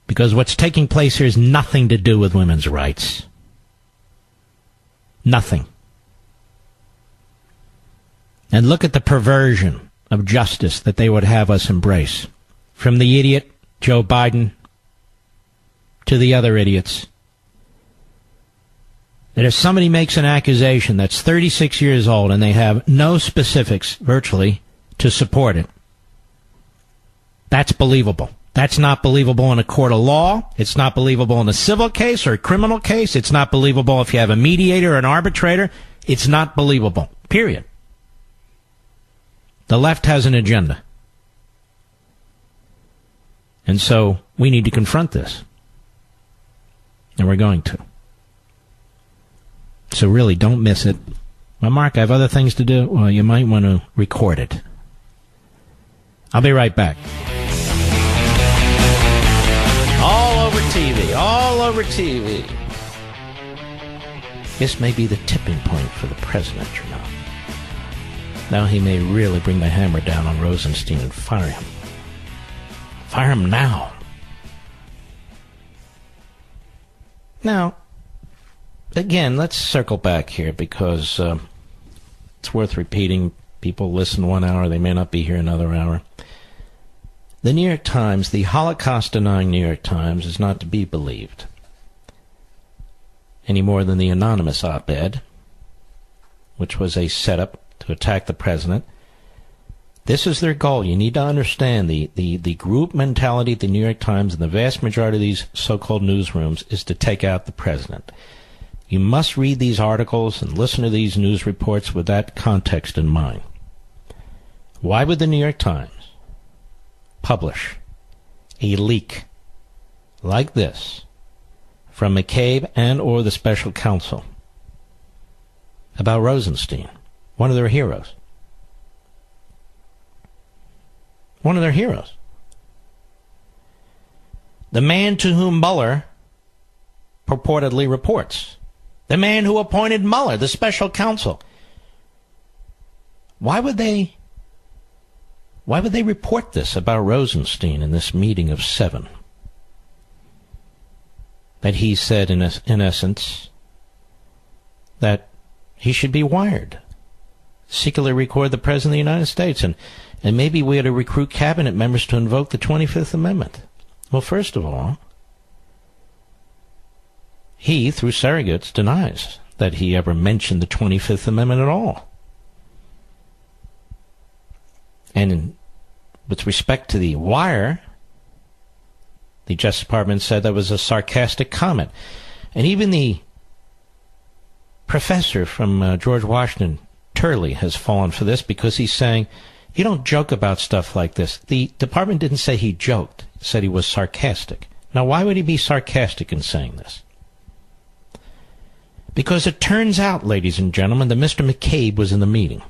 Because what's taking place here has nothing to do with women's rights. Nothing. And look at the perversion of justice that they would have us embrace. From the idiot, Joe Biden, to the other idiots. That if somebody makes an accusation that's 36 years old and they have no specifics, virtually, to support it, that's believable. That's not believable in a court of law. It's not believable in a civil case or a criminal case. It's not believable if you have a mediator or an arbitrator. It's not believable. Period. The left has an agenda. And so we need to confront this. And we're going to. So really, don't miss it. Well, Mark, I have other things to do. Well, you might want to record it. I'll be right back. All over TV. All over TV. This may be the tipping point for the president, you know. Now he may really bring the hammer down on Rosenstein and fire him. Fire him now. Now, again, let's circle back here because it's worth repeating. People listen 1 hour, they may not be here another hour. The New York Times, the Holocaust-denying New York Times, is not to be believed any more than the anonymous op-ed, which was a setup to attack the president. This is their goal. You need to understand the group mentality at the New York Times and the vast majority of these so-called newsrooms is to take out the president. You must read these articles and listen to these news reports with that context in mind. Why would the New York Times publish a leak like this from McCabe and or the special counsel about Rosenstein, one of their heroes? One of their heroes. The man to whom Mueller purportedly reports. The man who appointed Mueller, the special counsel. Why would they report this about Rosenstein in this meeting of 7? That he said, in essence, that he should be wired. Secretly record the President of the United States. And maybe we ought to recruit cabinet members to invoke the 25th Amendment. Well, first of all, he, through surrogates, denies that he ever mentioned the 25th Amendment at all. And with respect to the wire, the Justice Department said that was a sarcastic comment. And even the professor from George Washington, Turley, has fallen for this because he's saying, you don't joke about stuff like this. The department didn't say he joked. It said he was sarcastic. Now, why would he be sarcastic in saying this? Because it turns out, ladies and gentlemen, that Mr. McCabe was in the meeting.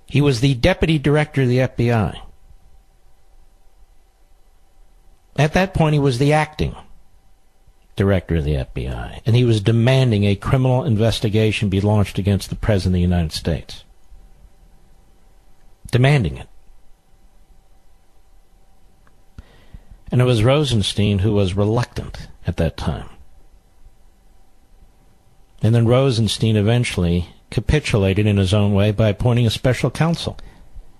He was the deputy director of the FBI. At that point, he was the acting director of the FBI, and he was demanding a criminal investigation be launched against the President of the United States. Demanding it. And it was Rosenstein who was reluctant at that time. And then Rosenstein eventually capitulated in his own way by appointing a special counsel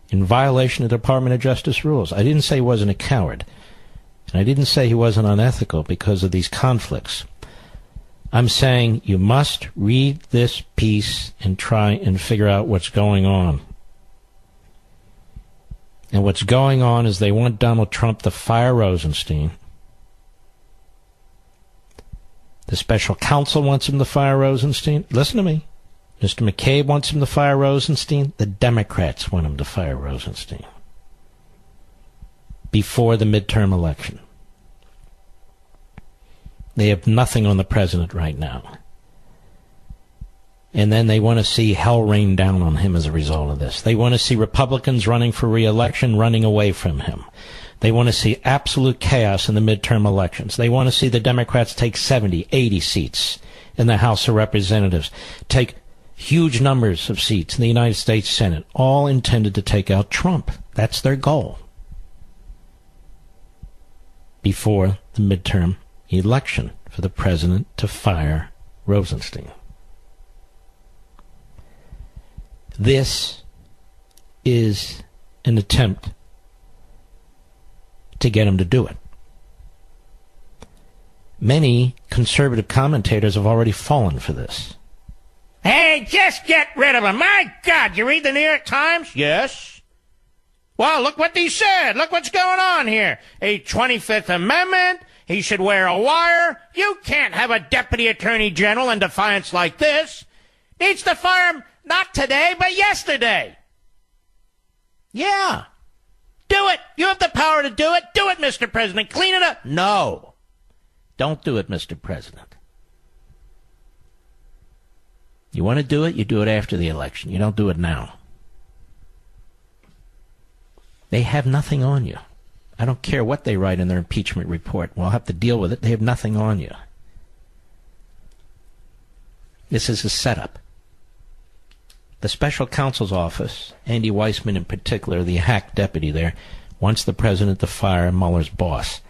in violation of the Department of Justice rules. I didn't say he wasn't a coward, and I didn't say he wasn't unethical because of these conflicts. I'm saying you must read this piece and try and figure out what's going on. And what's going on is they want Donald Trump to fire Rosenstein. The special counsel wants him to fire Rosenstein. Listen to me. Mr. McCabe wants him to fire Rosenstein. The Democrats want him to fire Rosenstein before the midterm election. They have nothing on the president right now. And then they want to see hell rain down on him as a result of this. They want to see Republicans running for re-election running away from him. They want to see absolute chaos in the midterm elections. They want to see the Democrats take 70, 80 seats in the House of Representatives, take huge numbers of seats in the United States Senate, all intended to take out Trump. That's their goal before the midterm election, for the president to fire Rosenstein. This is an attempt to get him to do it. Many conservative commentators have already fallen for this. Hey, just get rid of him. My God, you read the New York Times? Yes. Well, look what he said. Look what's going on here. A 25th Amendment. He should wear a wire. You can't have a deputy attorney general in defiance like this. Needs to fire him not today, but yesterday. Yeah. Do it. You have the power to do it. Do it, Mr. President. Clean it up. No. Don't do it, Mr. President. You want to do it, you do it after the election. You don't do it now. They have nothing on you. I don't care what they write in their impeachment report. We'll have to deal with it. They have nothing on you. This is a setup. The special counsel's office, Andy Weissman in particular, the hack deputy there, wants the president to fire Mueller's boss.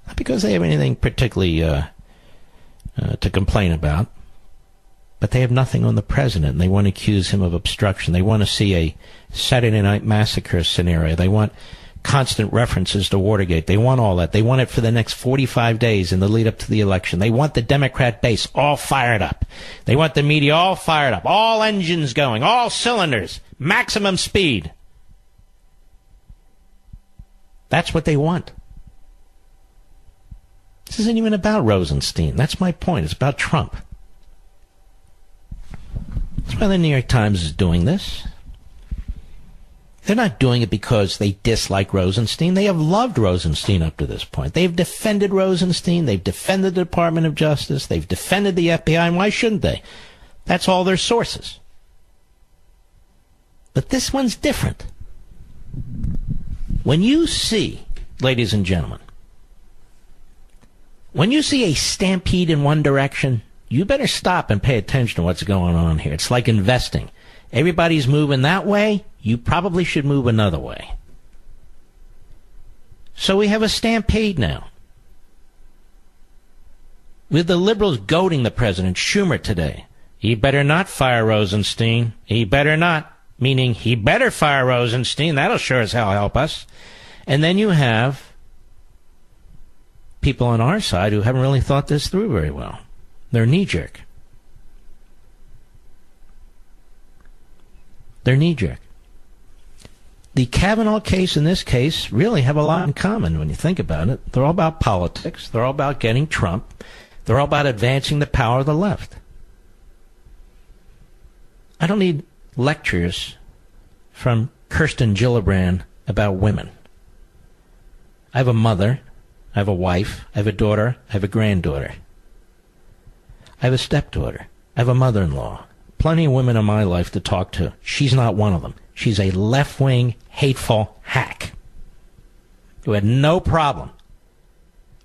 Not because they have anything particularly to complain about, but they have nothing on the president, and they want to accuse him of obstruction. They want to see a Saturday Night Massacre scenario. They want constant references to Watergate. They want all that. They want it for the next 45 days in the lead up to the election. They want the Democrat base all fired up. They want the media all fired up, all engines going, all cylinders, maximum speed. That's what they want. This isn't even about Rosenstein. That's my point. It's about Trump. That's why the New York Times is doing this. They're not doing it because they dislike Rosenstein. They have loved Rosenstein up to this point. They've defended Rosenstein. They've defended the Department of Justice. They've defended the FBI. And why shouldn't they? That's all their sources. But this one's different. When you see, ladies and gentlemen, when you see a stampede in one direction you better stop and pay attention to what's going on here. It's like investing. Everybody's moving that way. You probably should move another way. So we have a stampede now, with the liberals goading the president, Schumer, today. He better not fire Rosenstein. He better not. Meaning, he better fire Rosenstein. That'll sure as hell help us. And then you have people on our side who haven't really thought this through very well. They're knee-jerk. They're knee-jerk. The Kavanaugh case and this case really have a lot in common when you think about it. They're all about politics. They're all about getting Trump. They're all about advancing the power of the left. I don't need lectures from Kirsten Gillibrand about women. I have a mother. I have a wife. I have a daughter. I have a granddaughter. I have a stepdaughter. I have a mother-in-law. Plenty of women in my life to talk to. She's not one of them. She's a left-wing, hateful hack who had no problem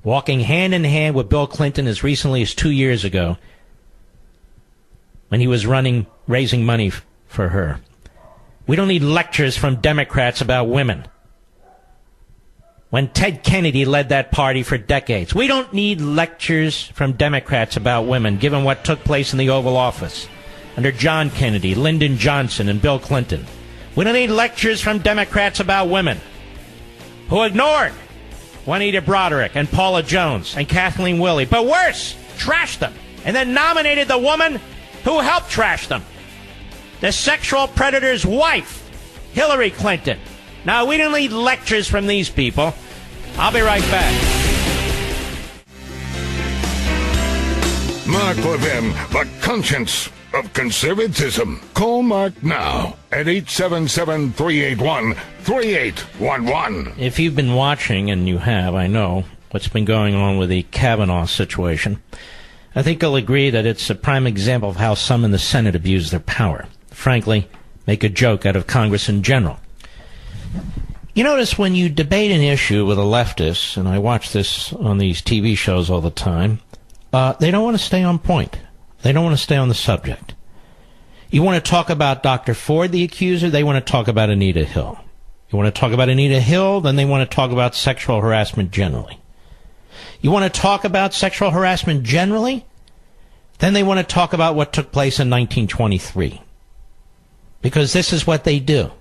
walking hand in hand with Bill Clinton as recently as 2 years ago when he was raising money for her. We don't need lectures from Democrats about women. When Ted Kennedy led that party for decades. We don't need lectures from Democrats about women, given what took place in the Oval Office under John Kennedy, Lyndon Johnson, and Bill Clinton. We don't need lectures from Democrats about women who ignored Juanita Broderick and Paula Jones and Kathleen Willey, but worse, trashed them, and then nominated the woman who helped trash them, the sexual predator's wife, Hillary Clinton. Now, we don't need lectures from these people. I'll be right back. Mark Levin, the conscience of conservatism. Call Mark now at 877-381-3811. If you've been watching, and you have, I know, what's been going on with the Kavanaugh situation, I think you'll agree that it's a prime example of how some in the Senate abuse their power. Frankly, make a joke out of Congress in general. You notice when you debate an issue with a leftist, and I watch this on these TV shows all the time, they don't want to stay on point. They don't want to stay on the subject. You want to talk about Dr. Ford, the accuser, they want to talk about Anita Hill. You want to talk about Anita Hill, then they want to talk about sexual harassment generally. You want to talk about sexual harassment generally, then they want to talk about what took place in 1923. Because this is what they do.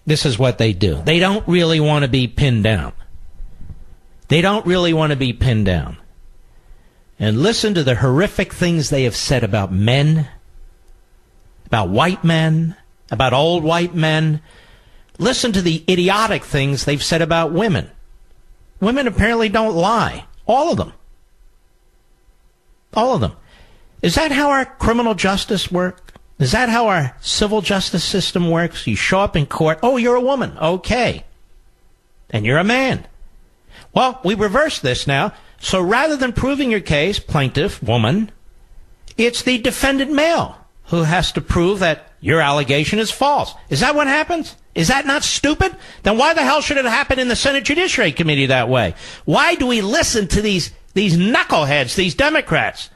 This is what they do. They don't really want to be pinned down. They don't really want to be pinned down. And listen to the horrific things they have said about men, about white men, about old white men. Listen to the idiotic things they've said about women. Women apparently don't lie. All of them. All of them. Is that how our criminal justice works? Is that how our civil justice system works? You show up in court, oh, you're a woman, okay. And you're a man. Well, we reverse this now. So rather than proving your case, plaintiff, woman, it's the defendant male who has to prove that your allegation is false. Is that what happens? Is that not stupid? Then why the hell should it happen in the Senate Judiciary Committee that way? Why do we listen to these knuckleheads, these Democrats,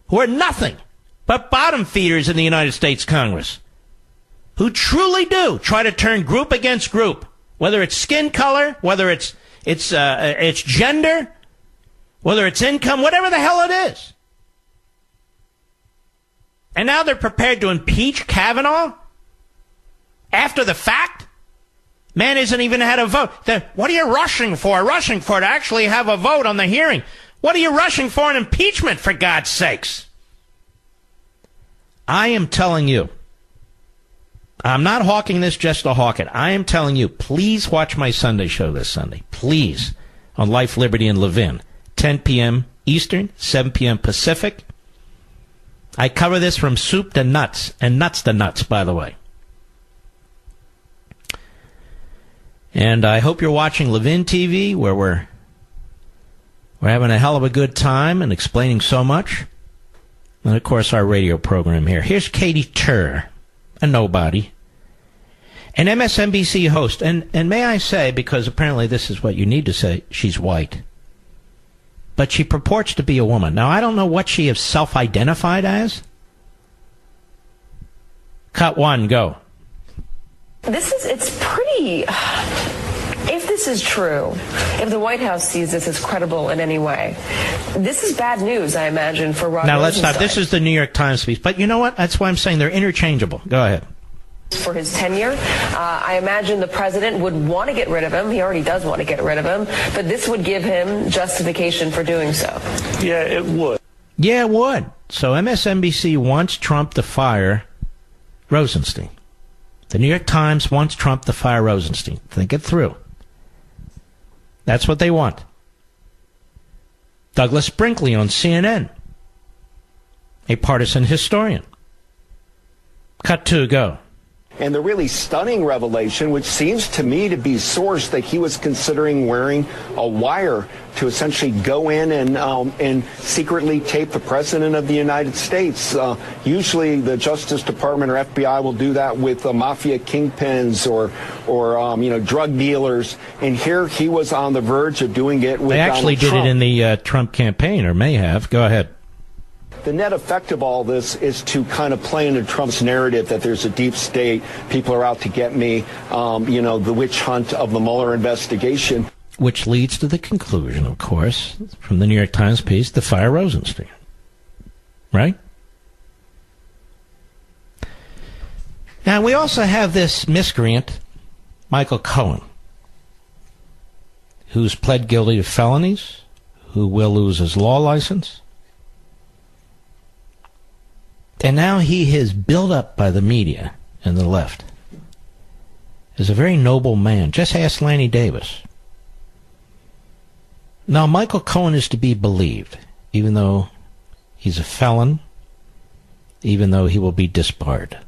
who are nothing but bottom feeders in the United States Congress, who truly do try to turn group against group, whether it's skin color, whether it's gender, whether it's income, whatever the hell it is. And now they're prepared to impeach Kavanaugh after the fact? Man hasn't even had a vote. What are you rushing for? Rushing for to actually have a vote on the hearing. What are you rushing for an impeachment, for God's sakes? I am telling you, I'm not hawking this just to hawk it. I am telling you, please watch my Sunday show this Sunday. Please. On Life, Liberty, and Levin. 10 p.m. Eastern, 7 p.m. Pacific. I cover this from soup to nuts, and nuts to nuts, by the way. And I hope you're watching Levin TV, where we're having a hell of a good time and explaining so much. And, of course, our radio program here. Here's Katie Tur, a nobody, an MSNBC host. And may I say, because apparently this is what you need to say, she's white. but she purports to be a woman. Now, I don't know what she is self-identified as. Cut one, go. It's pretty, if this is true, if the White House sees this as credible in any way, this is bad news, I imagine, for Rod Now, let's Rosenstein. stop. This is the New York Times piece. But you know what? That's why I'm saying they're interchangeable. Go ahead. For his tenure, I imagine the president would want to get rid of him. He already does want to get rid of him. But this would give him justification for doing so. Yeah, it would. Yeah, it would. So MSNBC wants Trump to fire Rosenstein. The New York Times wants Trump to fire Rosenstein. Think it through. That's what they want. Douglas Brinkley on CNN, a partisan historian. Cut two, go. And the really stunning revelation, which seems to me to be sourced, that he was considering wearing a wire to essentially go in and secretly tape the president of the United States. Usually the Justice Department or FBI will do that with mafia kingpins or drug dealers. And here he was on the verge of doing it with They actually Donald Trump. did it in the Trump campaign, or may have. Go ahead. The net effect of all this is to kind of play into Trump's narrative that there's a deep state, people are out to get me, the witch hunt of the Mueller investigation. Which leads to the conclusion, of course, from the New York Times piece, to fire Rosenstein. Right? Now, we also have this miscreant, Michael Cohen, who's pled guilty to felonies, who will lose his law license. And now he is built up by the media and the left as a very noble man. Just ask Lanny Davis. Now, Michael Cohen is to be believed, even though he's a felon, even though he will be disbarred,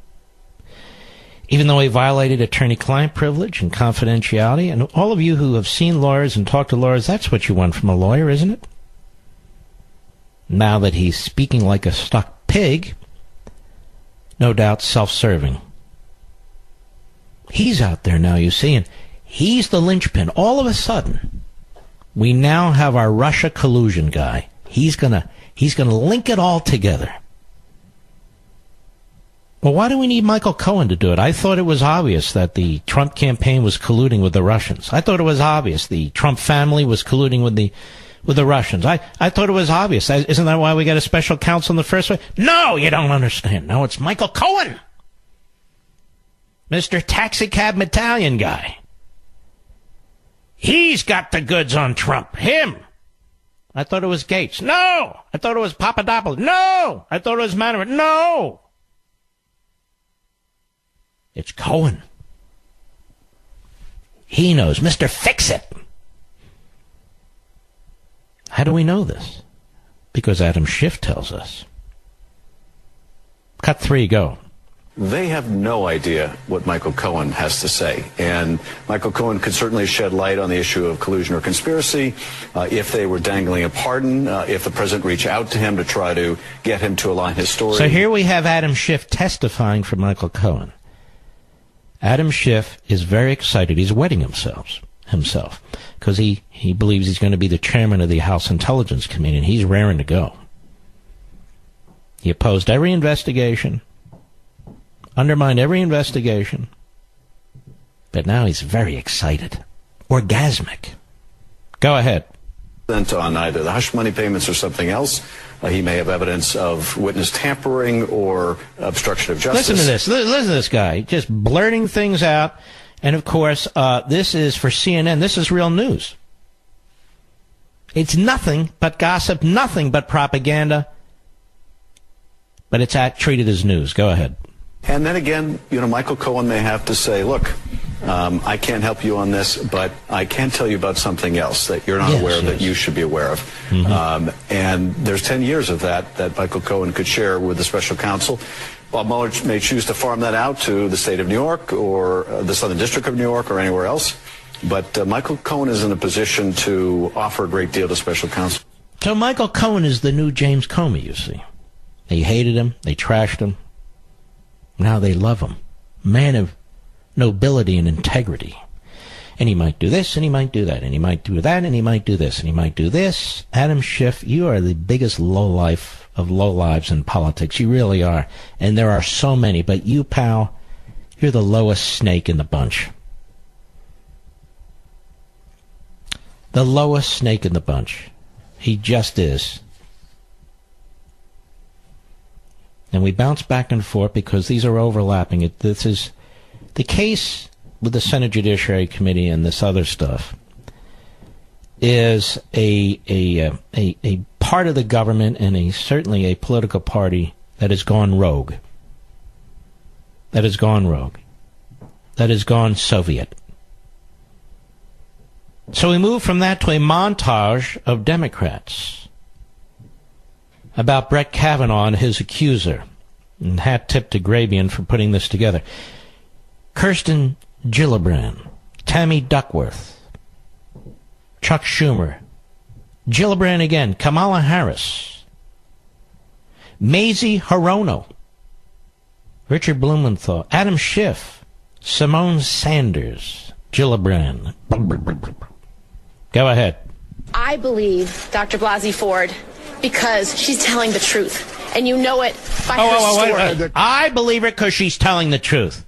even though he violated attorney-client privilege and confidentiality. And all of you who have seen lawyers and talked to lawyers, that's what you want from a lawyer, isn't it? Now that he's speaking like a stuck pig, no doubt self-serving. He's out there now, you see, and he's the linchpin. All of a sudden, we now have our Russia collusion guy. He's gonna link it all together. Well, why do we need Michael Cohen to do it? I thought it was obvious that the Trump campaign was colluding with the Russians. I thought it was obvious the Trump family was colluding with the Russians. I thought it was obvious. Isn't that why we got a special counsel in the first place? No, you don't understand. No, it's Michael Cohen. Mr. Taxicab Battalion guy. He's got the goods on Trump. Him. I thought it was Gates. No. I thought it was Papadopoulos. No. I thought it was Manafort. No. It's Cohen. He knows. Mr. Fix-It. How do we know this? Because Adam Schiff tells us. Cut three, go. They have no idea what Michael Cohen has to say. And Michael Cohen could certainly shed light on the issue of collusion or conspiracy if they were dangling a pardon, if the president reached out to him to try to get him to align his story. So here we have Adam Schiff testifying for Michael Cohen. Adam Schiff is very excited. He's wetting himself because he believes he's going to be the chairman of the House Intelligence Committee, and he's raring to go. He opposed every investigation, undermined every investigation, but now he's very excited. Orgasmic. Go ahead. On either the hush money payments or something else. He may have evidence of witness tampering or obstruction of justice. Listen to this. Listen to this guy. Just blurting things out. And, of course, this is for CNN. This is real news. It's nothing but gossip, nothing but propaganda. But it's treated as news. Go ahead. And then again, Michael Cohen may have to say, look, I can't help you on this, but I can tell you about something else that you're not aware of that you should be aware of. Mm-hmm. And there's 10 years of that Michael Cohen could share with the special counsel. Bob Mueller may choose to farm that out to the state of New York or the Southern District of New York or anywhere else. But Michael Cohen is in a position to offer a great deal to special counsel. So Michael Cohen is the new James Comey, you see. They hated him. They trashed him. Now they love him. Man of nobility and integrity. And he might do this, and he might do that, and he might do that, and he might do this, and he might do this. Adam Schiff, you are the biggest lowlife of lowlives in politics. You really are. And there are so many. But you, pal, you're the lowest snake in the bunch. The lowest snake in the bunch. He just is. And we bounce back and forth because these are overlapping. This is the case with the Senate Judiciary Committee and this other stuff is a part of the government and certainly a political party that has gone rogue. That has gone rogue. That has gone Soviet. So we move from that to a montage of Democrats about Brett Kavanaugh and his accuser. And hat tip to Grabian for putting this together. Kirsten Gillibrand, Tammy Duckworth, Chuck Schumer, Gillibrand again, Kamala Harris, Mazie Hirono, Richard Blumenthal, Adam Schiff, Simone Sanders, Gillibrand. Go ahead. I believe Dr. Blasey Ford because she's telling the truth. And you know it by her story. I believe her because she's telling the truth.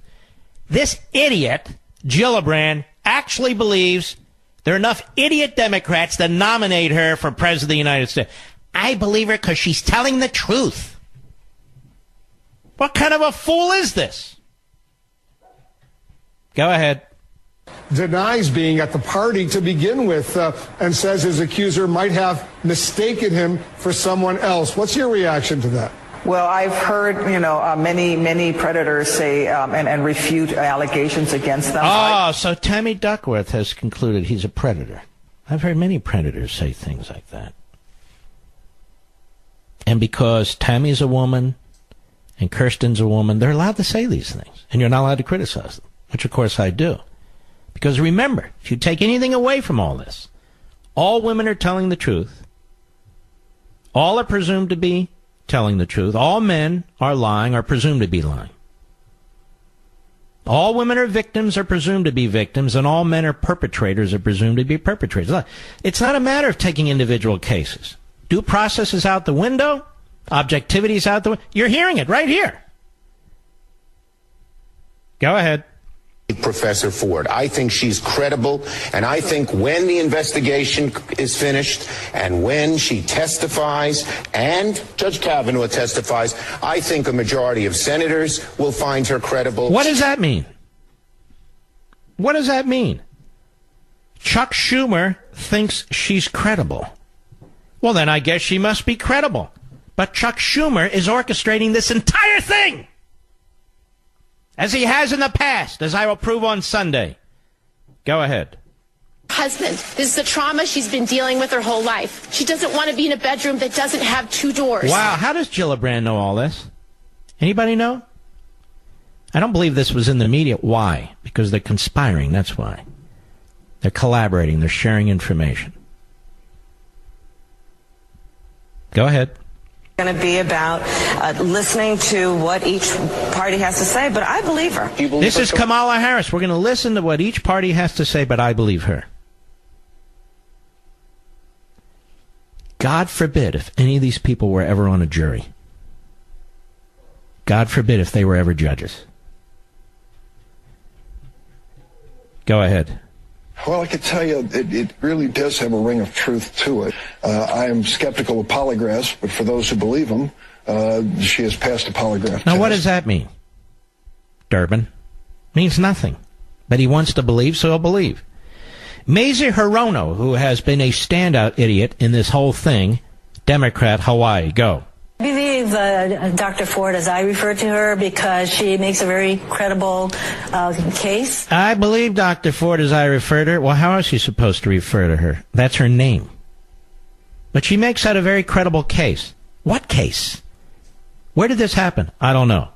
This idiot, Gillibrand, actually believes there are enough idiot Democrats to nominate her for President of the United States. I believe her because she's telling the truth. What kind of a fool is this? Go ahead. Denies being at the party to begin with and says his accuser might have mistaken him for someone else. What's your reaction to that? Well, I've heard, many predators say and refute allegations against them. Oh, so Tammy Duckworth has concluded he's a predator. I've heard many predators say things like that. And because Tammy's a woman and Kirsten's a woman, they're allowed to say these things. And you're not allowed to criticize them, which, of course, I do. Because remember, if you take anything away from all this, all women are telling the truth. All are presumed to be telling the truth. All men are lying or presumed to be lying. All women are victims or presumed to be victims, and all men are perpetrators or presumed to be perpetrators. It's not a matter of taking individual cases. Due process is out the window. Objectivity is out the window. You're hearing it right here. Go ahead. Professor Ford. I think she's credible, and I think when the investigation is finished and when she testifies and Judge Kavanaugh testifies, I think a majority of senators will find her credible. What does that mean? What does that mean? Chuck Schumer thinks she's credible. Well, then I guess she must be credible. But Chuck Schumer is orchestrating this entire thing, as he has in the past, as I will prove on Sunday. Go ahead. Husband, this is the trauma she's been dealing with her whole life. She doesn't want to be in a bedroom that doesn't have two doors. Wow, how does Gillibrand know all this? Anybody know? I don't believe this was in the media. Why? Because they're conspiring, that's why. They're collaborating, they're sharing information. Go ahead. Going to be about listening to what each party has to say, but I believe her. This is Kamala Harris. We're going to listen to what each party has to say, but I believe her. God forbid if any of these people were ever on a jury. God forbid if they were ever judges. Go ahead. Well, I could tell you it really does have a ring of truth to it. I am skeptical of polygraphs, but for those who believe them, she has passed a polygraph Now, test. what does that mean? Durbin? Means nothing. But he wants to believe, so he'll believe. Mazie Hirono, who has been a standout idiot in this whole thing, Democrat, Hawaii, go. I believe Dr. Ford, as I refer to her, because she makes a very credible case. I believe Dr. Ford as I refer to her. Well, how is she supposed to refer to her? That's her name. But she makes out a very credible case. What case? Where did this happen? I don't know.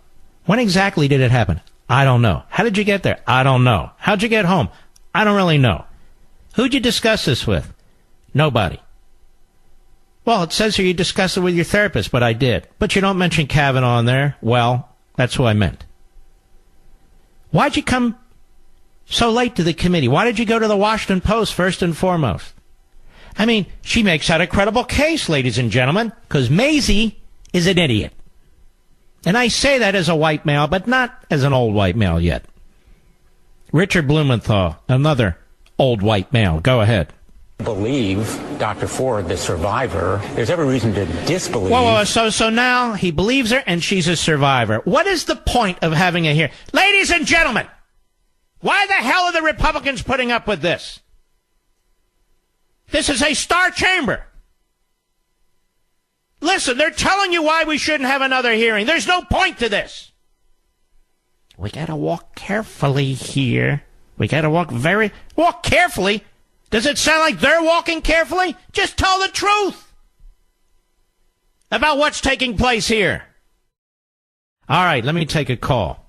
When exactly did it happen? I don't know. How did you get there? I don't know. How'd you get home? I don't really know. Who'd you discuss this with? Nobody. Well, it says here you discussed it with your therapist, but I did. But you don't mention Kavanaugh in there. Well, that's who I meant. Why'd you come so late to the committee? Why did you go to the Washington Post first and foremost? I mean, she makes out a credible case, ladies and gentlemen, because Maisie is an idiot. And I say that as a white male, but not as an old white male yet. Richard Blumenthal, another old white male. Go ahead. Believe Dr. Ford, the survivor. There's every reason to disbelieve. Whoa, so now he believes her and she's a survivor. What is the point of having a hearing? Ladies and gentlemen, why the hell are the Republicans putting up with this? This is a star chamber. Listen, they're telling you why we shouldn't have another hearing. There's no point to this. We gotta walk carefully here. We gotta walk carefully. Does it sound like they're walking carefully? Just tell the truth about what's taking place here. All right, let me take a call.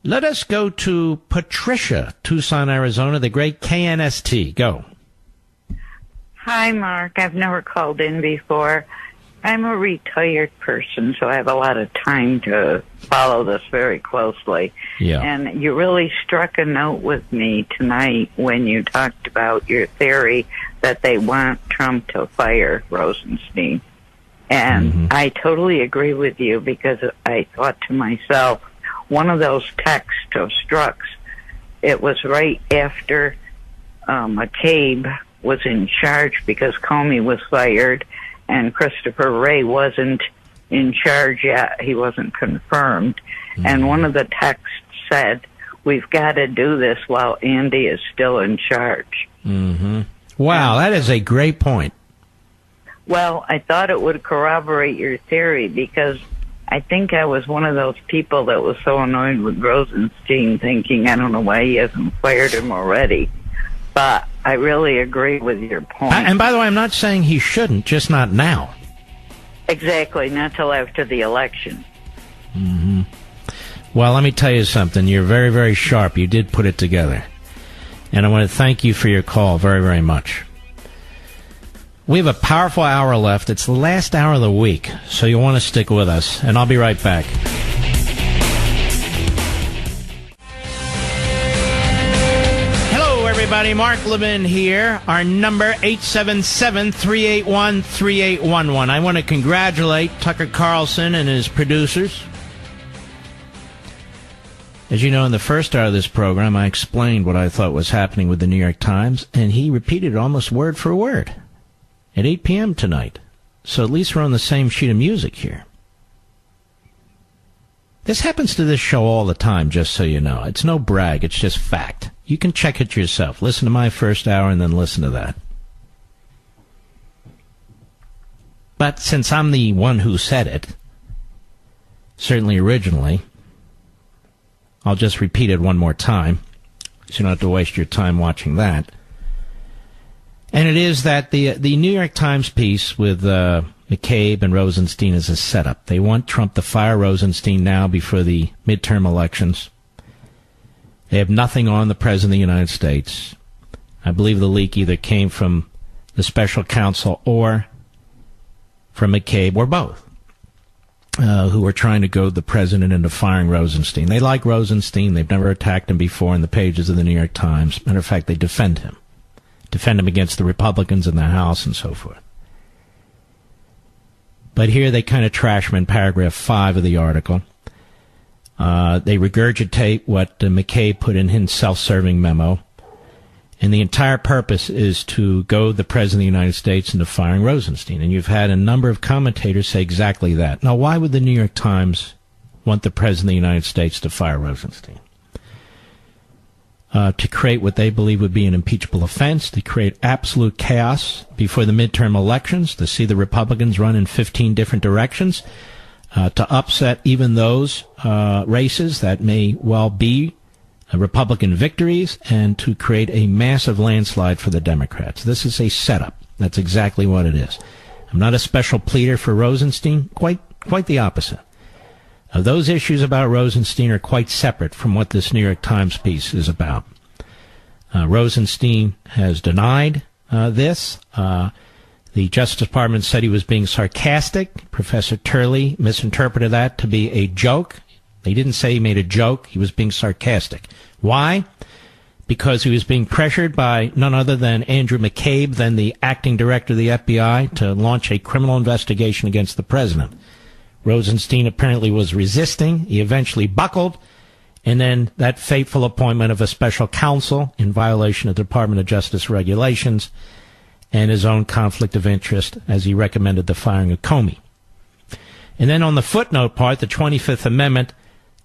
Let us go to Patricia, Tucson, Arizona, the great KNST. Go. Hi, Mark. I've never called in before. I'm a retired person, so I have a lot of time to follow this very closely. Yeah. And you really struck a note with me tonight when you talked about your theory that they want Trump to fire Rosenstein. And I totally agree with you, because I thought to myself, one of those texts of Strzok's, it was right after McCabe was in charge, because Comey was fired and Christopher Wray wasn't in charge yet. He wasn't confirmed. And one of the texts said, we've got to do this while Andy is still in charge. Wow, that is a great point. Well, I thought it would corroborate your theory, because I think I was one of those people that was so annoyed with Rosenstein, thinking, I don't know why he hasn't fired him already. But I really agree with your point. And by the way, I'm not saying he shouldn't, just not now. Exactly, not till after the election. Well, let me tell you something. You're very, very sharp. You did put it together. And I want to thank you for your call very, very much. We have a powerful hour left. It's the last hour of the week, so you'll want to stick with us. And I'll be right back. Everybody, Mark Levin here. Our number, 877-381-3811. I want to congratulate Tucker Carlson and his producers. As you know, in the first hour of this program, I explained what I thought was happening with the New York Times, and he repeated it almost word for word at 8 p.m. tonight. So at least we're on the same sheet of music here. This happens to this show all the time, just so you know. It's no brag, it's just fact. You can check it yourself. Listen to my first hour and then listen to that. But since I'm the one who said it, certainly originally, I'll just repeat it one more time, so you don't have to waste your time watching that. And it is that the New York Times piece with McCabe and Rosenstein is a setup. They want Trump to fire Rosenstein now before the midterm elections. They have nothing on the President of the United States. I believe the leak either came from the special counsel or from McCabe, or both, who are trying to goad the President into firing Rosenstein. They like Rosenstein. They've never attacked him before in the pages of the New York Times. Matter of fact, they defend him. Defend him against the Republicans in the House and so forth. But here they kind of trash him in paragraph 5 of the article. They regurgitate what McCabe put in his self-serving memo. And the entire purpose is to goad the President of the United States into firing Rosenstein. And you've had a number of commentators say exactly that. Now, why would the New York Times want the President of the United States to fire Rosenstein? To create what they believe would be an impeachable offense, to create absolute chaos before the midterm elections, to see the Republicans run in 15 different directions, to upset even those races that may well be Republican victories, and to create a massive landslide for the Democrats. This is a setup. That's exactly what it is. I'm not a special pleader for Rosenstein. Quite the opposite. Those issues about Rosenstein are quite separate from what this New York Times piece is about. Rosenstein has denied this. The Justice Department said he was being sarcastic. Professor Turley misinterpreted that to be a joke. They didn't say he made a joke. He was being sarcastic. Why? Because he was being pressured by none other than Andrew McCabe, then the acting director of the FBI, to launch a criminal investigation against the president. Rosenstein apparently was resisting. He eventually buckled. And then that fateful appointment of a special counsel in violation of the Department of Justice regulations and his own conflict of interest as he recommended the firing of Comey. And then on the footnote part, the 25th Amendment,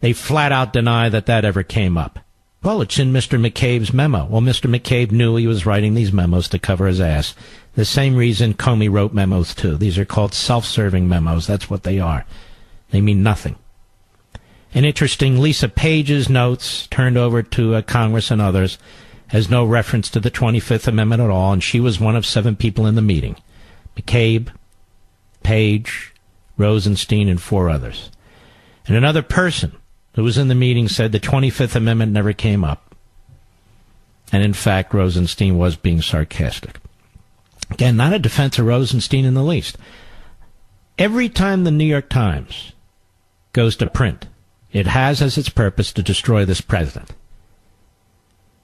they flat out deny that ever came up. Well, it's in Mr. McCabe's memo. Well, Mr. McCabe knew he was writing these memos to cover his ass. The same reason Comey wrote memos, too. These are called self-serving memos. That's what they are. They mean nothing. And interesting, Lisa Page's notes turned over to Congress and others has no reference to the 25th Amendment at all, and she was one of 7 people in the meeting. McCabe, Page, Rosenstein, and 4 others. And another person who was in the meeting said the 25th Amendment never came up. And in fact, Rosenstein was being sarcastic. Again, not a defense of Rosenstein in the least. Every time the New York Times goes to print, it has as its purpose to destroy this president.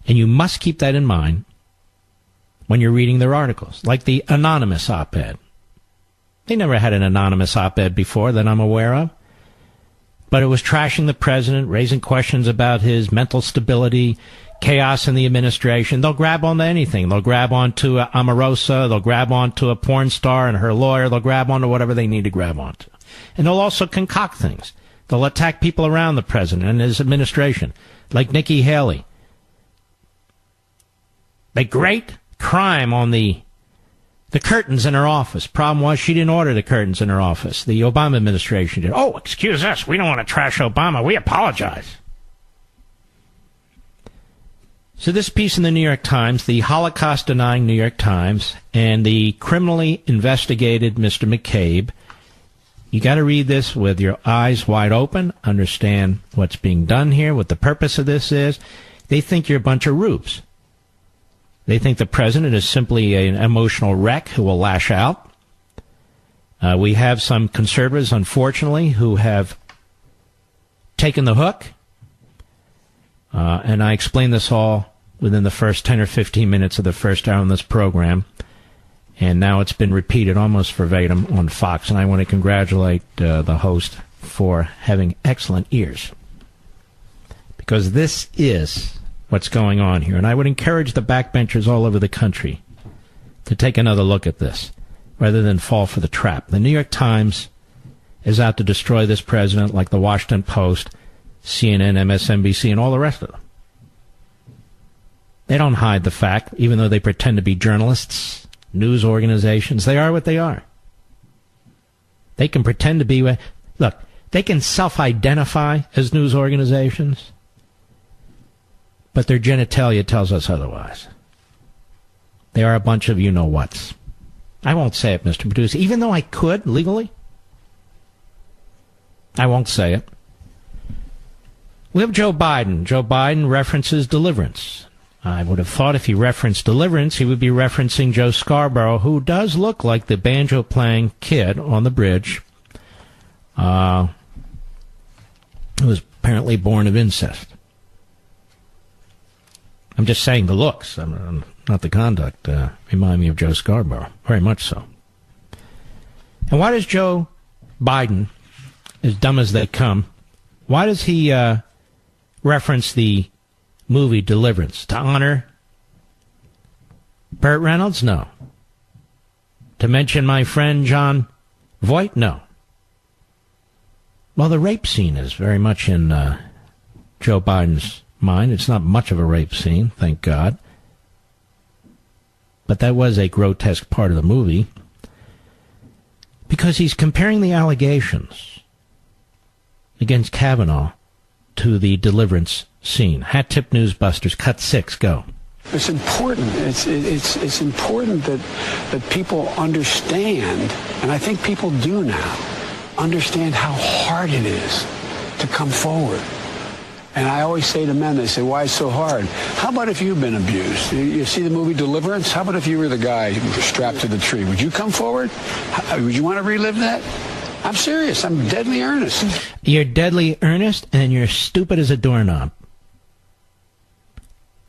And you must keep that in mind when you're reading their articles, like the anonymous op-ed. They never had an anonymous op-ed before that I'm aware of. But it was trashing the president, raising questions about his mental stability, chaos in the administration. They'll grab onto anything. They'll grab onto Omarosa. They'll grab onto a porn star and her lawyer. They'll grab onto whatever they need to grab onto. And they'll also concoct things. They'll attack people around the president and his administration, like Nikki Haley. The great crime on the curtains in her office. Problem was she didn't order the curtains in her office. The Obama administration did. Oh, excuse us. We don't want to trash Obama. We apologize. So this piece in the New York Times, the Holocaust-denying New York Times, and the criminally investigated Mr. McCabe, you got to read this with your eyes wide open, understand what's being done here, what the purpose of this is. They think you're a bunch of rubes. They think the president is simply an emotional wreck who will lash out. We have some conservatives, unfortunately, who have taken the hook. And I explained this all within the first 10 or 15 minutes of the first hour on this program. And now it's been repeated almost verbatim on Fox. And I want to congratulate the host for having excellent ears. Because this is what's going on here. And I would encourage the backbenchers all over the country to take another look at this rather than fall for the trap. The New York Times is out to destroy this president like the Washington Post, CNN, MSNBC, and all the rest of them. They don't hide the fact, even though they pretend to be journalists, news organizations. They are what they are. They can pretend to be... Look, they can self-identify as news organizations, but their genitalia tells us otherwise. They are a bunch of you-know-whats. I won't say it, Mr. Producer, even though I could, legally. I won't say it. We have Joe Biden. Joe Biden references deliverance. I would have thought if he referenced deliverance, he would be referencing Joe Scarborough, who does look like the banjo-playing kid on the bridge, who was apparently born of incest. I'm just saying the looks, not the conduct, remind me of Joe Scarborough, very much so. And why does Joe Biden, as dumb as they come, why does he reference the movie Deliverance? To honor Burt Reynolds? No. To mention my friend John Voight? No. Well, the rape scene is very much in Joe Biden's mind. It's not much of a rape scene, thank God. But that was a grotesque part of the movie because he's comparing the allegations against Kavanaugh to the Deliverance scene. Hat Tip Newsbusters, cut 6, go. It's important. It's important that people understand, and I think people do now, understand how hard it is to come forward. And I always say to men, they say, why is it so hard? How about if you've been abused? You see the movie Deliverance? How about if you were the guy strapped to the tree? Would you come forward? Would you want to relive that? I'm serious. I'm deadly earnest. You're deadly earnest, and you're stupid as a doorknob.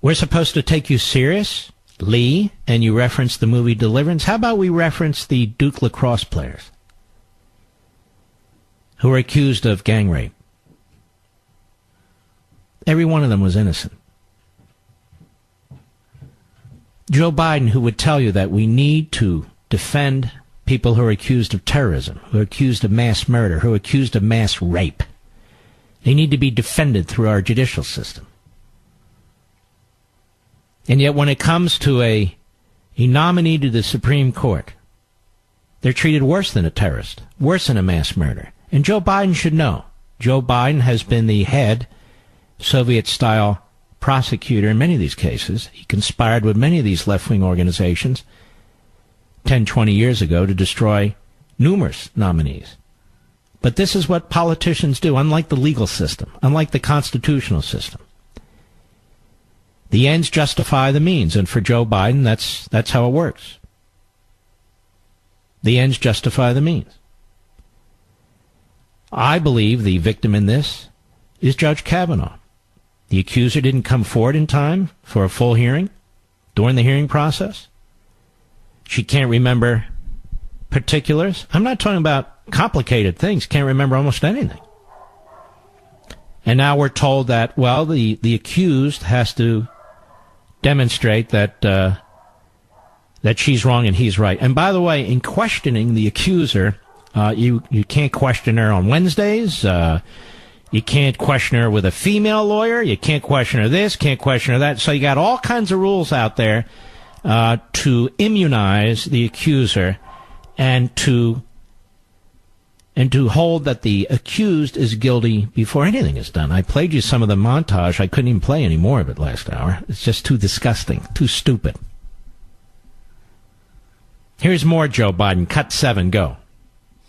we're supposed to take you serious, Lee, and you reference the movie Deliverance. How about we reference the Duke lacrosse players who were accused of gang rape? Every one of them was innocent. Joe Biden, who would tell you that we need to defend people who are accused of terrorism, who are accused of mass murder, who are accused of mass rape. They need to be defended through our judicial system. And yet when it comes to a nominee to the Supreme Court, they're treated worse than a terrorist, worse than a mass murder. And Joe Biden should know. Joe Biden has been the head Soviet-style prosecutor in many of these cases. He conspired with many of these left-wing organizations 10, 20 years ago to destroy numerous nominees. But this is what politicians do, unlike the legal system, unlike the constitutional system. The ends justify the means, and for Joe Biden, that's how it works. The ends justify the means. I believe the victim in this is Judge Kavanaugh. The accuser didn't come forward in time for a full hearing during the hearing process. She can't remember particulars. I'm not talking about complicated things. Can't remember almost anything. And now we're told that, well, the accused has to demonstrate that that she's wrong and he's right. And by the way, in questioning the accuser, you can't question her on Wednesdays. You can't question her with a female lawyer. You can't question her this, can't question her that. So you got all kinds of rules out there to immunize the accuser and to hold that the accused is guilty before anything is done. I played you some of the montage. I couldn't even play any more of it last hour. It's just too disgusting, too stupid. Here's more Joe Biden. Cut 7, go.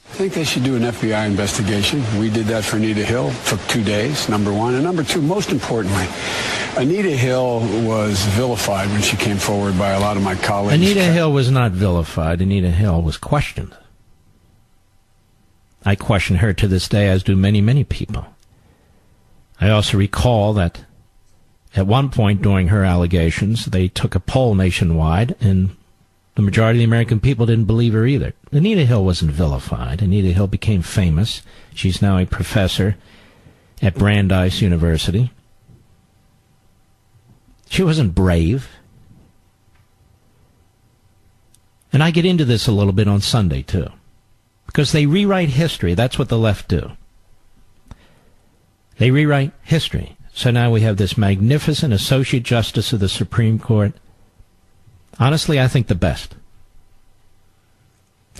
I think they should do an FBI investigation. We did that for Anita Hill. It took 2 days, number one. And number two, most importantly, Anita Hill was vilified when she came forward by a lot of my colleagues. Anita Hill was not vilified. Anita Hill was questioned. I question her to this day, as do many, many people. I also recall that at one point during her allegations, they took a poll nationwide, and the majority of the American people didn't believe her either. Anita Hill wasn't vilified. Anita Hill became famous. She's now a professor at Brandeis University. She wasn't brave. And I get into this a little bit on Sunday, too. Because they rewrite history. That's what the left do. They rewrite history. So now we have this magnificent Associate Justice of the Supreme Court. Honestly, I think the best.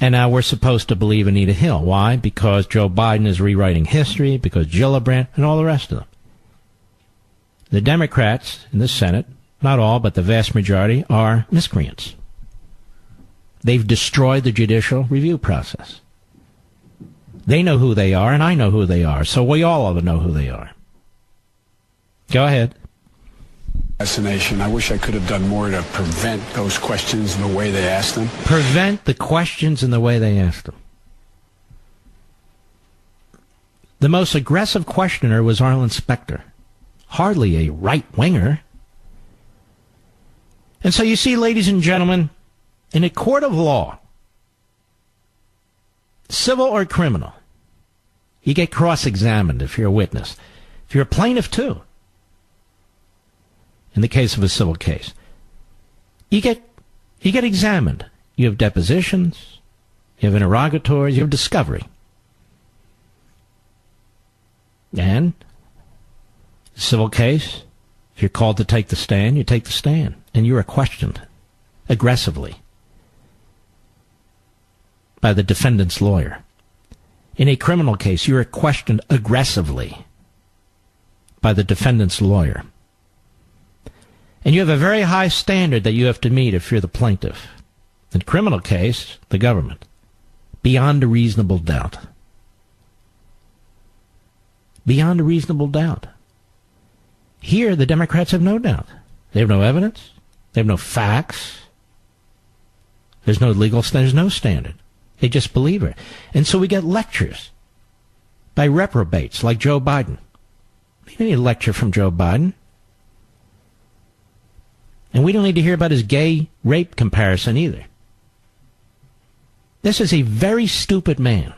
And now we're supposed to believe Anita Hill. Why? Because Joe Biden is rewriting history, because Gillibrand, and all the rest of them. The Democrats in the Senate, not all, but the vast majority, are miscreants. They've destroyed the judicial review process. They know who they are, and I know who they are, so we all ought to know who they are. Go ahead. Assassination. I wish I could have done more to prevent those questions in the way they asked them. Prevent the questions in the way they asked them. The most aggressive questioner was Arlen Specter. Hardly a right-winger. And so you see, ladies and gentlemen, in a court of law, civil or criminal, you get cross-examined if you're a witness. If you're a plaintiff, too, in the case of a civil case, you get examined. You have depositions, you have interrogatories, you have discovery. And civil case, if you're called to take the stand, you take the stand, and you are questioned aggressively by the defendant's lawyer. In a criminal case, you are questioned aggressively by the defendant's lawyer. And you have a very high standard that you have to meet if you're the plaintiff. In a criminal case, the government. Beyond a reasonable doubt. Beyond a reasonable doubt. Here, the Democrats have no doubt. They have no evidence. They have no facts. There's no legal standard. There's no standard. They just believe it. And so we get lectures by reprobates like Joe Biden. You don't need a lecture from Joe Biden. And we don't need to hear about his gay rape comparison either. This is a very stupid man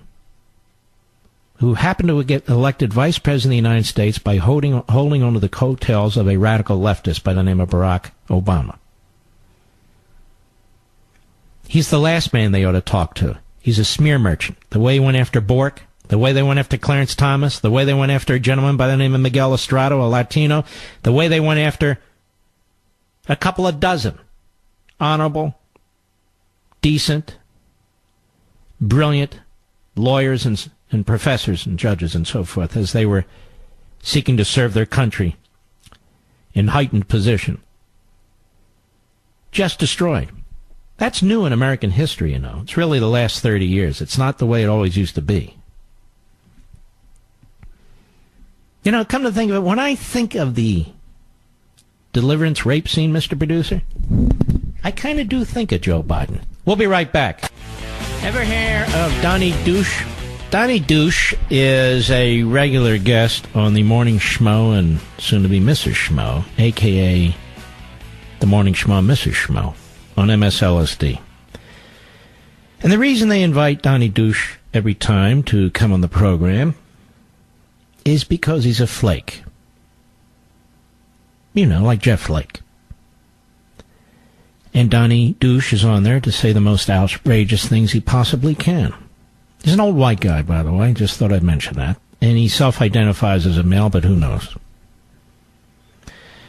who happened to get elected vice president of the United States by holding onto the coattails of a radical leftist by the name of Barack Obama. He's the last man they ought to talk to. He's a smear merchant. The way he went after Bork, the way they went after Clarence Thomas, the way they went after a gentleman by the name of Miguel Estrada, a Latino, the way they went after a couple of dozen honorable, decent, brilliant lawyers and professors and judges and so forth as they were seeking to serve their country in heightened position. Just destroyed. That's new in American history, you know. It's really the last 30 years. It's not the way it always used to be. You know, come to think of it, when I think of the Deliverance rape scene, Mr. Producer, I kind of do think of Joe Biden. We'll be right back. Ever hear of Donnie Douche? Donnie Douche is a regular guest on the Morning Schmo and soon to be Mrs. Schmo, a.k.a. the Morning Schmo, Mrs. Schmo, on MSLSD. And the reason they invite Donnie Douche every time to come on the program is because he's a flake. You know, like Jeff Flake. And Donnie Douche is on there to say the most outrageous things he possibly can. He's an old white guy, by the way. Just thought I'd mention that. And he self-identifies as a male, but who knows?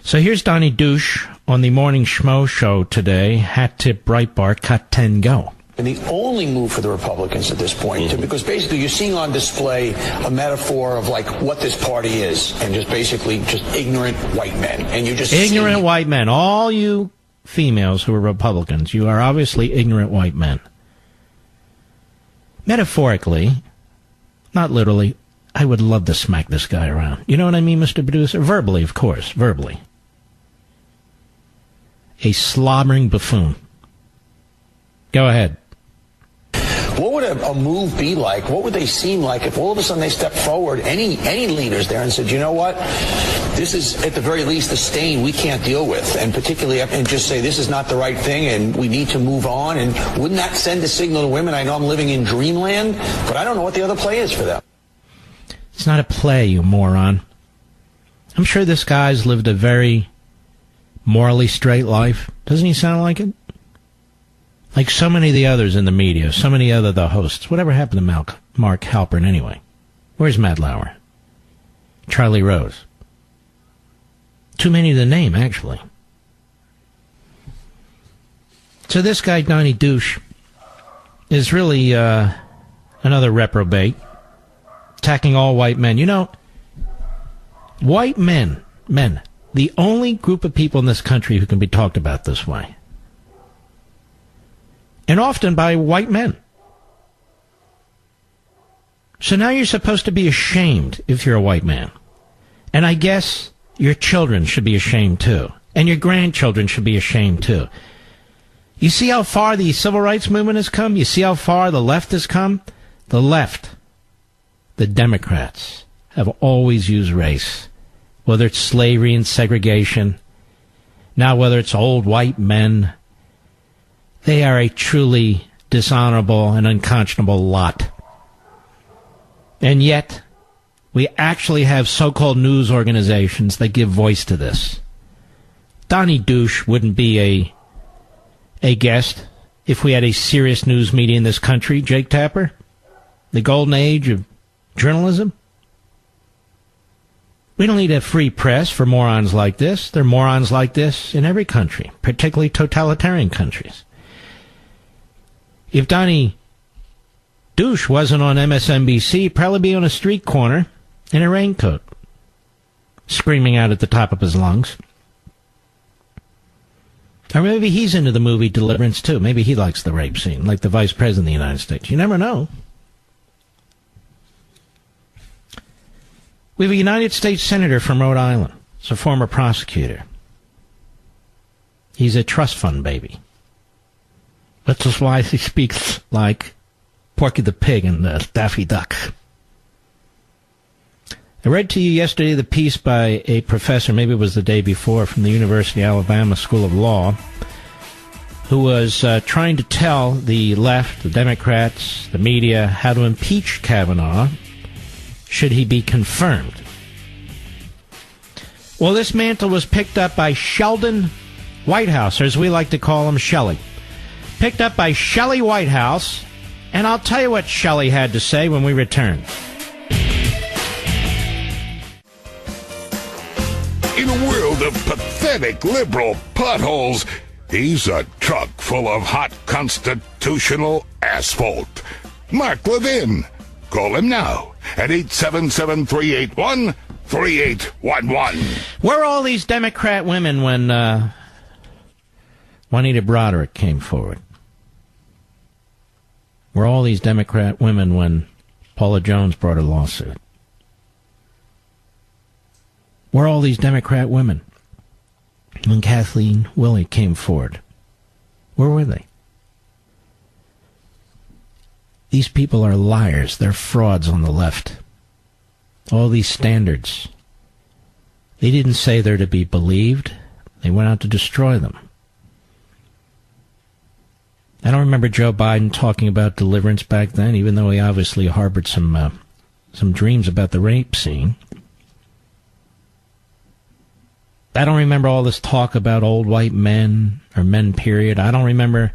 So here's Donnie Douche on the Morning Schmo show today. Hat tip, Breitbart, cut 10, go. And the only move for the Republicans at this point, because basically you're seeing on display a metaphor of like what this party is, and just basically just ignorant white men. And you just ignorant white men. All you females who are Republicans, you are obviously ignorant white men. Metaphorically, not literally, I would love to smack this guy around. You know what I mean, Mr. Producer? Verbally, of course, verbally. A slobbering buffoon. Go ahead. What would a move be like? What would they seem like if all of a sudden they stepped forward, any leaders there, and said, you know what, this is at the very least a stain we can't deal with, and particularly and just say this is not the right thing and we need to move on? And wouldn't that send a signal to women? I know I'm living in dreamland, but I don't know what the other play is for them. It's not a play, you moron. I'm sure this guy's lived a very morally straight life. Doesn't he sound like it? Like so many of the others in the media, so many other the hosts. Whatever happened to Mark Halperin anyway? Where's Matt Lauer? Charlie Rose? Too many to name, actually. So this guy, Donnie Douche, is really another reprobate, attacking all white men. You know, white men, the only group of people in this country who can be talked about this way. And often by white men. So now you're supposed to be ashamed if you're a white man. And I guess your children should be ashamed too. And your grandchildren should be ashamed too. You see how far the civil rights movement has come? You see how far the left has come? The left, the Democrats, have always used race. Whether it's slavery and segregation, now whether it's old white men, they are a truly dishonorable and unconscionable lot. And yet, we actually have so-called news organizations that give voice to this. Donnie Douche wouldn't be a guest if we had a serious news media in this country, Jake Tapper. The golden age of journalism. We don't need a free press for morons like this. There are morons like this in every country, particularly totalitarian countries. If Donnie Douche wasn't on MSNBC, he'd probably be on a street corner in a raincoat, screaming out at the top of his lungs. Or maybe he's into the movie Deliverance, too. Maybe he likes the rape scene, like the Vice President of the United States. You never know. We have a United States Senator from Rhode Island. He's a former prosecutor. He's a trust fund baby. That's just why he speaks like Porky the Pig and Daffy Duck. I read to you yesterday the piece by a professor, maybe it was the day before, from the University of Alabama School of Law, who was trying to tell the left, the Democrats, the media, how to impeach Kavanaugh should he be confirmed. Well, this mantle was picked up by Sheldon Whitehouse, or as we like to call him, Shelley. Picked up by Shelley Whitehouse, and I'll tell you what Shelley had to say when we return. In a world of pathetic liberal potholes, he's a truck full of hot constitutional asphalt. Mark Levin. Call him now at 877-381-3811. Where are all these Democrat women when Juanita Broderick came forward? Where are all these Democrat women when Paula Jones brought a lawsuit? Where are all these Democrat women when Kathleen Willey came forward? Where were they? These people are liars. They're frauds on the left. All these standards. They didn't say they're to be believed. They went out to destroy them. I don't remember Joe Biden talking about deliverance back then, even though he obviously harbored some dreams about the rape scene. I don't remember all this talk about old white men, or men period. I don't remember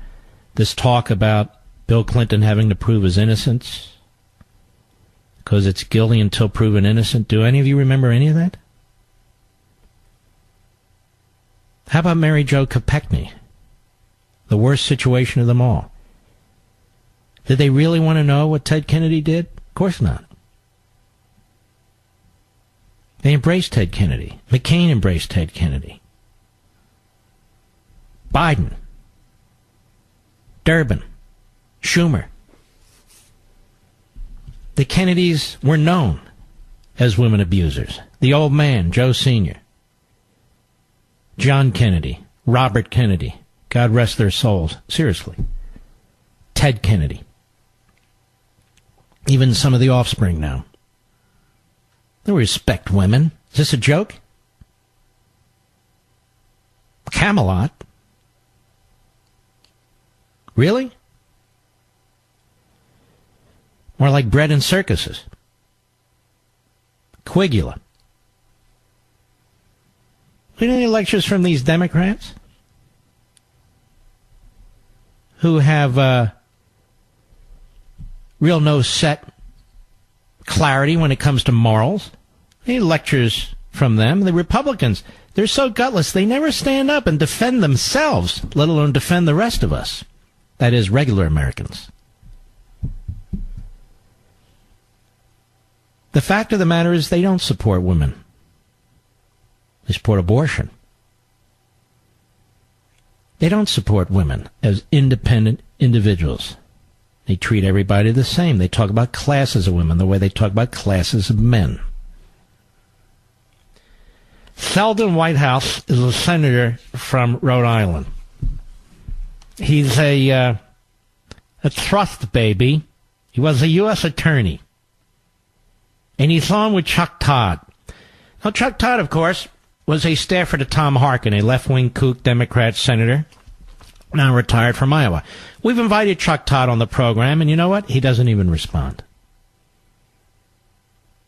this talk about Bill Clinton having to prove his innocence, because it's guilty until proven innocent. Do any of you remember any of that? How about Mary Jo Kopechne? The worst situation of them all. Did they really want to know what Ted Kennedy did? Of course not. They embraced Ted Kennedy. McCain embraced Ted Kennedy. Biden. Durbin. Schumer. The Kennedys were known as women abusers. The old man, Joe Sr., John Kennedy, Robert Kennedy, God rest their souls. Seriously. Ted Kennedy. Even some of the offspring now. They respect women. Is this a joke? Camelot? Really? More like bread and circuses. Quigula. Any lectures from these Democrats who have real no set clarity when it comes to morals? Any lectures from them? The Republicans, they're so gutless, they never stand up and defend themselves, let alone defend the rest of us. That is, regular Americans. The fact of the matter is they don't support women. They support abortion. They don't support women as independent individuals. They treat everybody the same. They talk about classes of women the way they talk about classes of men. Sheldon Whitehouse is a senator from Rhode Island. He's a trust baby. He was a U.S. attorney. And he's on with Chuck Todd. Now, Chuck Todd, of course, was a staffer to Tom Harkin, a left-wing kook Democrat senator, now retired from Iowa. We've invited Chuck Todd on the program, and you know what? He doesn't even respond.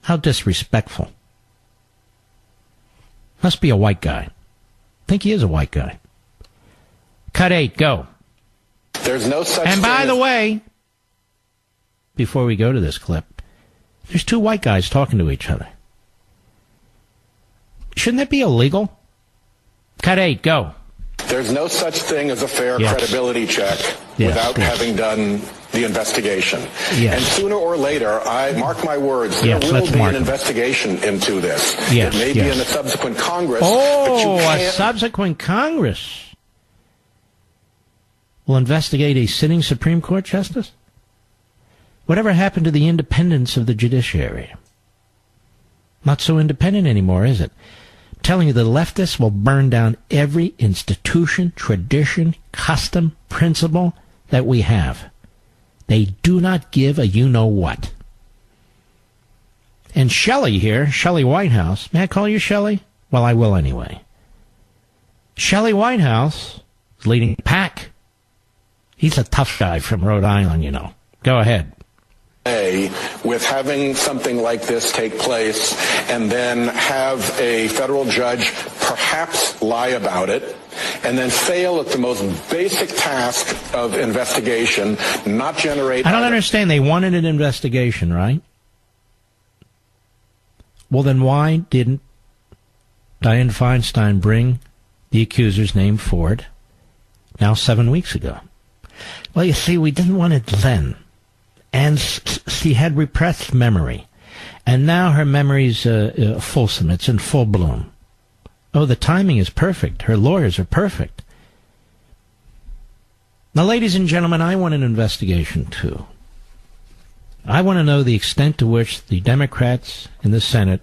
How disrespectful. Must be a white guy. I think he is a white guy. Cut 8, go. There's no such And by the way, before we go to this clip, there's two white guys talking to each other. Shouldn't that be illegal? Cut 8, go. There's no such thing as a fair credibility check without having done the investigation. And sooner or later, I mark my words, there will be an investigation into this. It may be in a subsequent Congress. Oh, but you can't... a subsequent Congress will investigate a sitting Supreme Court justice? Whatever happened to the independence of the judiciary? Not so independent anymore, is it? I'm telling you, the leftists will burn down every institution, tradition, custom, principle that we have. They do not give a you-know-what. And Shelley here, Shelley Whitehouse. May I call you Shelley? Well, I will anyway. Shelley Whitehouse is leading the pack. He's a tough guy from Rhode Island, you know. Go ahead. With having something like this take place and then have a federal judge perhaps lie about it and then fail at the most basic task of investigation, not generate... I don't understand. They wanted an investigation, right? Well, then why didn't Dianne Feinstein bring the accuser's name forward now 7 weeks ago? Well, you see, we didn't want it then. And she had repressed memory. And now her memory's fulsome. It's in full bloom. Oh, the timing is perfect. Her lawyers are perfect. Now, ladies and gentlemen, I want an investigation, too. I want to know the extent to which the Democrats in the Senate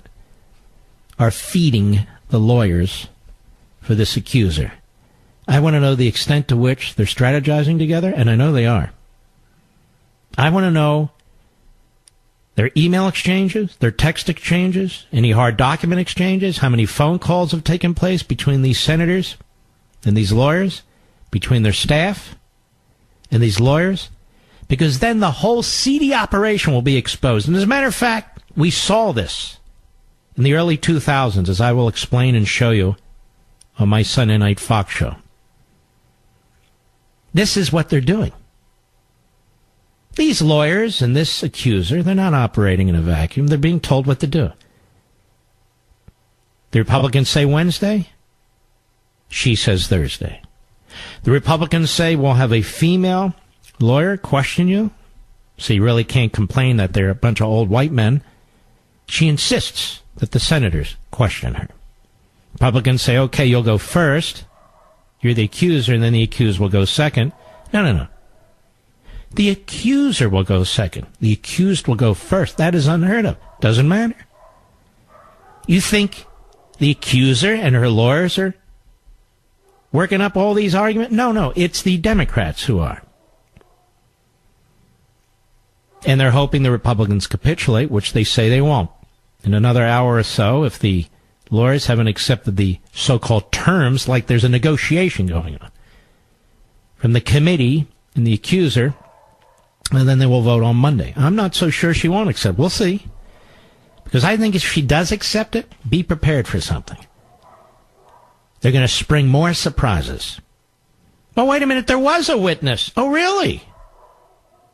are feeding the lawyers for this accuser. I want to know the extent to which they're strategizing together, and I know they are. I want to know their email exchanges, their text exchanges, any hard document exchanges, how many phone calls have taken place between these senators and these lawyers, between their staff and these lawyers, because then the whole seedy operation will be exposed. And as a matter of fact, we saw this in the early 2000s, as I will explain and show you on my Sunday Night Fox show. This is what they're doing. These lawyers and this accuser, they're not operating in a vacuum. They're being told what to do. The Republicans say Wednesday. She says Thursday. The Republicans say we'll have a female lawyer question you. So you really can't complain that they're a bunch of old white men. She insists that the senators question her. Republicans say, okay, you'll go first. You're the accuser, and then the accused will go second. No. The accuser will go second. The accused will go first. That is unheard of. Doesn't matter. You think the accuser and her lawyers are working up all these arguments? No. It's the Democrats who are. And they're hoping the Republicans capitulate, which they say they won't. In another hour or so, if the lawyers haven't accepted the so-called terms, like there's a negotiation going on from the committee and the accuser, and then they will vote on Monday. I'm not so sure she won't accept. We'll see. Because I think if she does accept it, be prepared for something. They're going to spring more surprises. Well, wait a minute. There was a witness. Oh, really?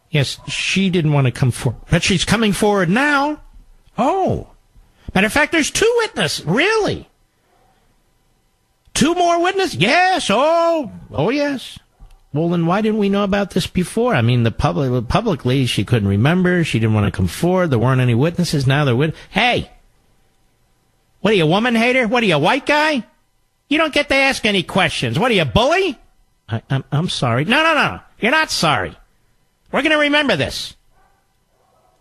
Yes, she didn't want to come forward. But she's coming forward now. Oh. Matter of fact, there's 2 witnesses. Really? 2 more witnesses? Yes. Oh, yes. Well, then why didn't we know about this before? I mean, publicly, she couldn't remember. She didn't want to come forward. There weren't any witnesses. Now they're Hey! What are you, a woman hater? What are you, a white guy? You don't get to ask any questions. What are you, a bully? I'm sorry. No. You're not sorry. We're going to remember this.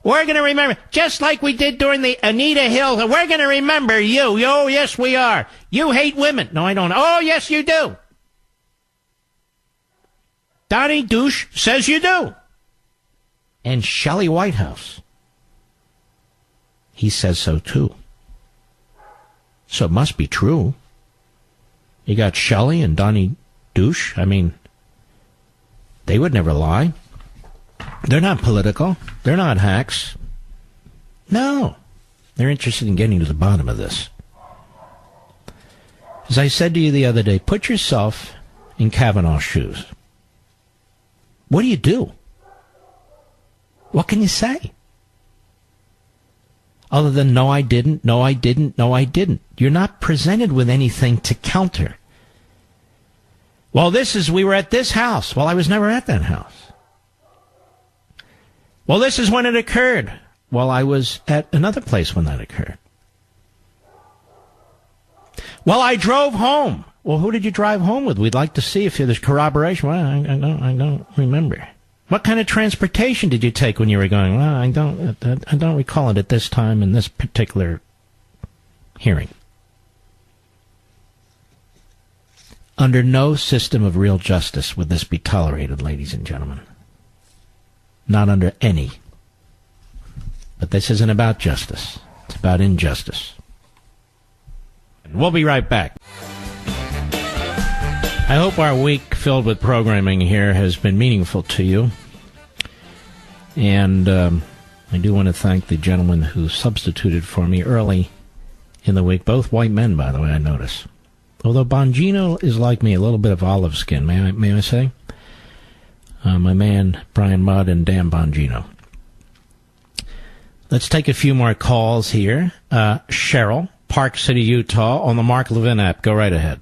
We're going to remember, just like we did during the Anita Hill. We're going to remember you. Oh, yes, we are. You hate women. No, I don't. Oh, yes, you do. Donnie Douche says you do. And Shelley Whitehouse, he says so too. So it must be true. You got Shelley and Donnie Douche. I mean, they would never lie. They're not political. They're not hacks. No. They're interested in getting to the bottom of this. As I said to you the other day, put yourself in Kavanaugh's shoes. What do you do? What can you say? Other than, no, I didn't, no, I didn't, no, I didn't. You're not presented with anything to counter. Well, we were at this house. Well, I was never at that house. Well, this is when it occurred. Well, I was at another place when that occurred. Well, I drove home. Well, who did you drive home with? We'd like to see if there's corroboration. Well, I don't remember. What kind of transportation did you take when you were going? Well, I don't recall it at this time in this particular hearing. Under no system of real justice would this be tolerated, ladies and gentlemen. Not under any. But this isn't about justice. It's about injustice. We'll be right back. I hope our week filled with programming here has been meaningful to you. And I do want to thank the gentleman who substituted for me early in the week. Both white men, by the way, I notice. Although Bongino is like me, a little bit of olive skin, may I say? My man, Brian Mudd and Dan Bongino. Let's take a few more calls here. Cheryl, Park City, Utah, on the Mark Levin app. Go right ahead.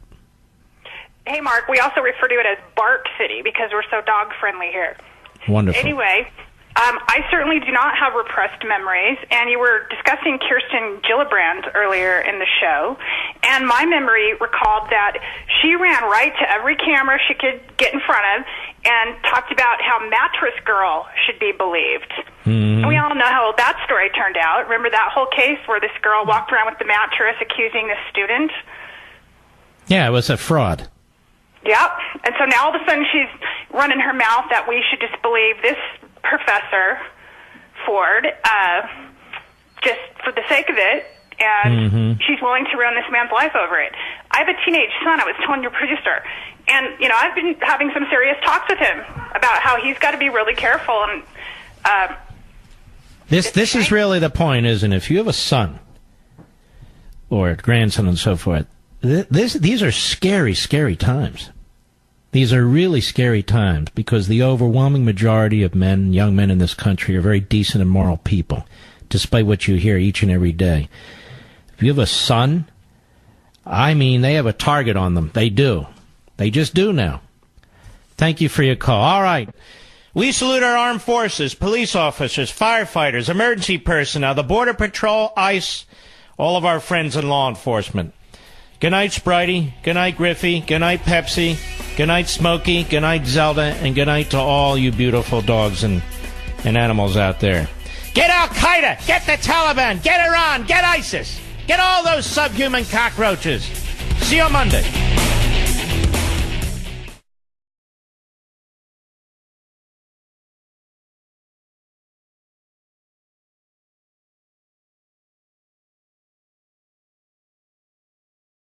Hey, Mark, we also refer to it as Bark City because we're so dog-friendly here. Wonderful. Anyway, I certainly do not have repressed memories, and you were discussing Kirsten Gillibrand earlier in the show, and my memory recalled that she ran right to every camera she could get in front of and talked about how Mattress Girl should be believed. And we all know how that story turned out. Remember that whole case where this girl walked around with the mattress accusing this student? Yeah, it was a fraud. Yep. And so now all of a sudden she's running her mouth that we should disbelieve this Professor Ford just for the sake of it, and she's willing to ruin this man's life over it. I have a teenage son, I was telling your producer, and, I've been having some serious talks with him about how he's got to be really careful. And This is really the point, isn't it? If you have a son or a grandson and so forth, these are scary, scary times. These are really scary times because the overwhelming majority of men, young men in this country, are very decent and moral people, despite what you hear each and every day. If you have a son, they have a target on them. They do. They just do now. Thank you for your call. All right. We salute our armed forces, police officers, firefighters, emergency personnel, the Border Patrol, ICE, all of our friends in law enforcement. Good night, Spritey. Good night, Griffey. Good night, Pepsi. Good night, Smokey. Good night, Zelda. And good night to all you beautiful dogs and animals out there. Get Al-Qaeda. Get the Taliban. Get Iran. Get ISIS. Get all those subhuman cockroaches. See you on Monday.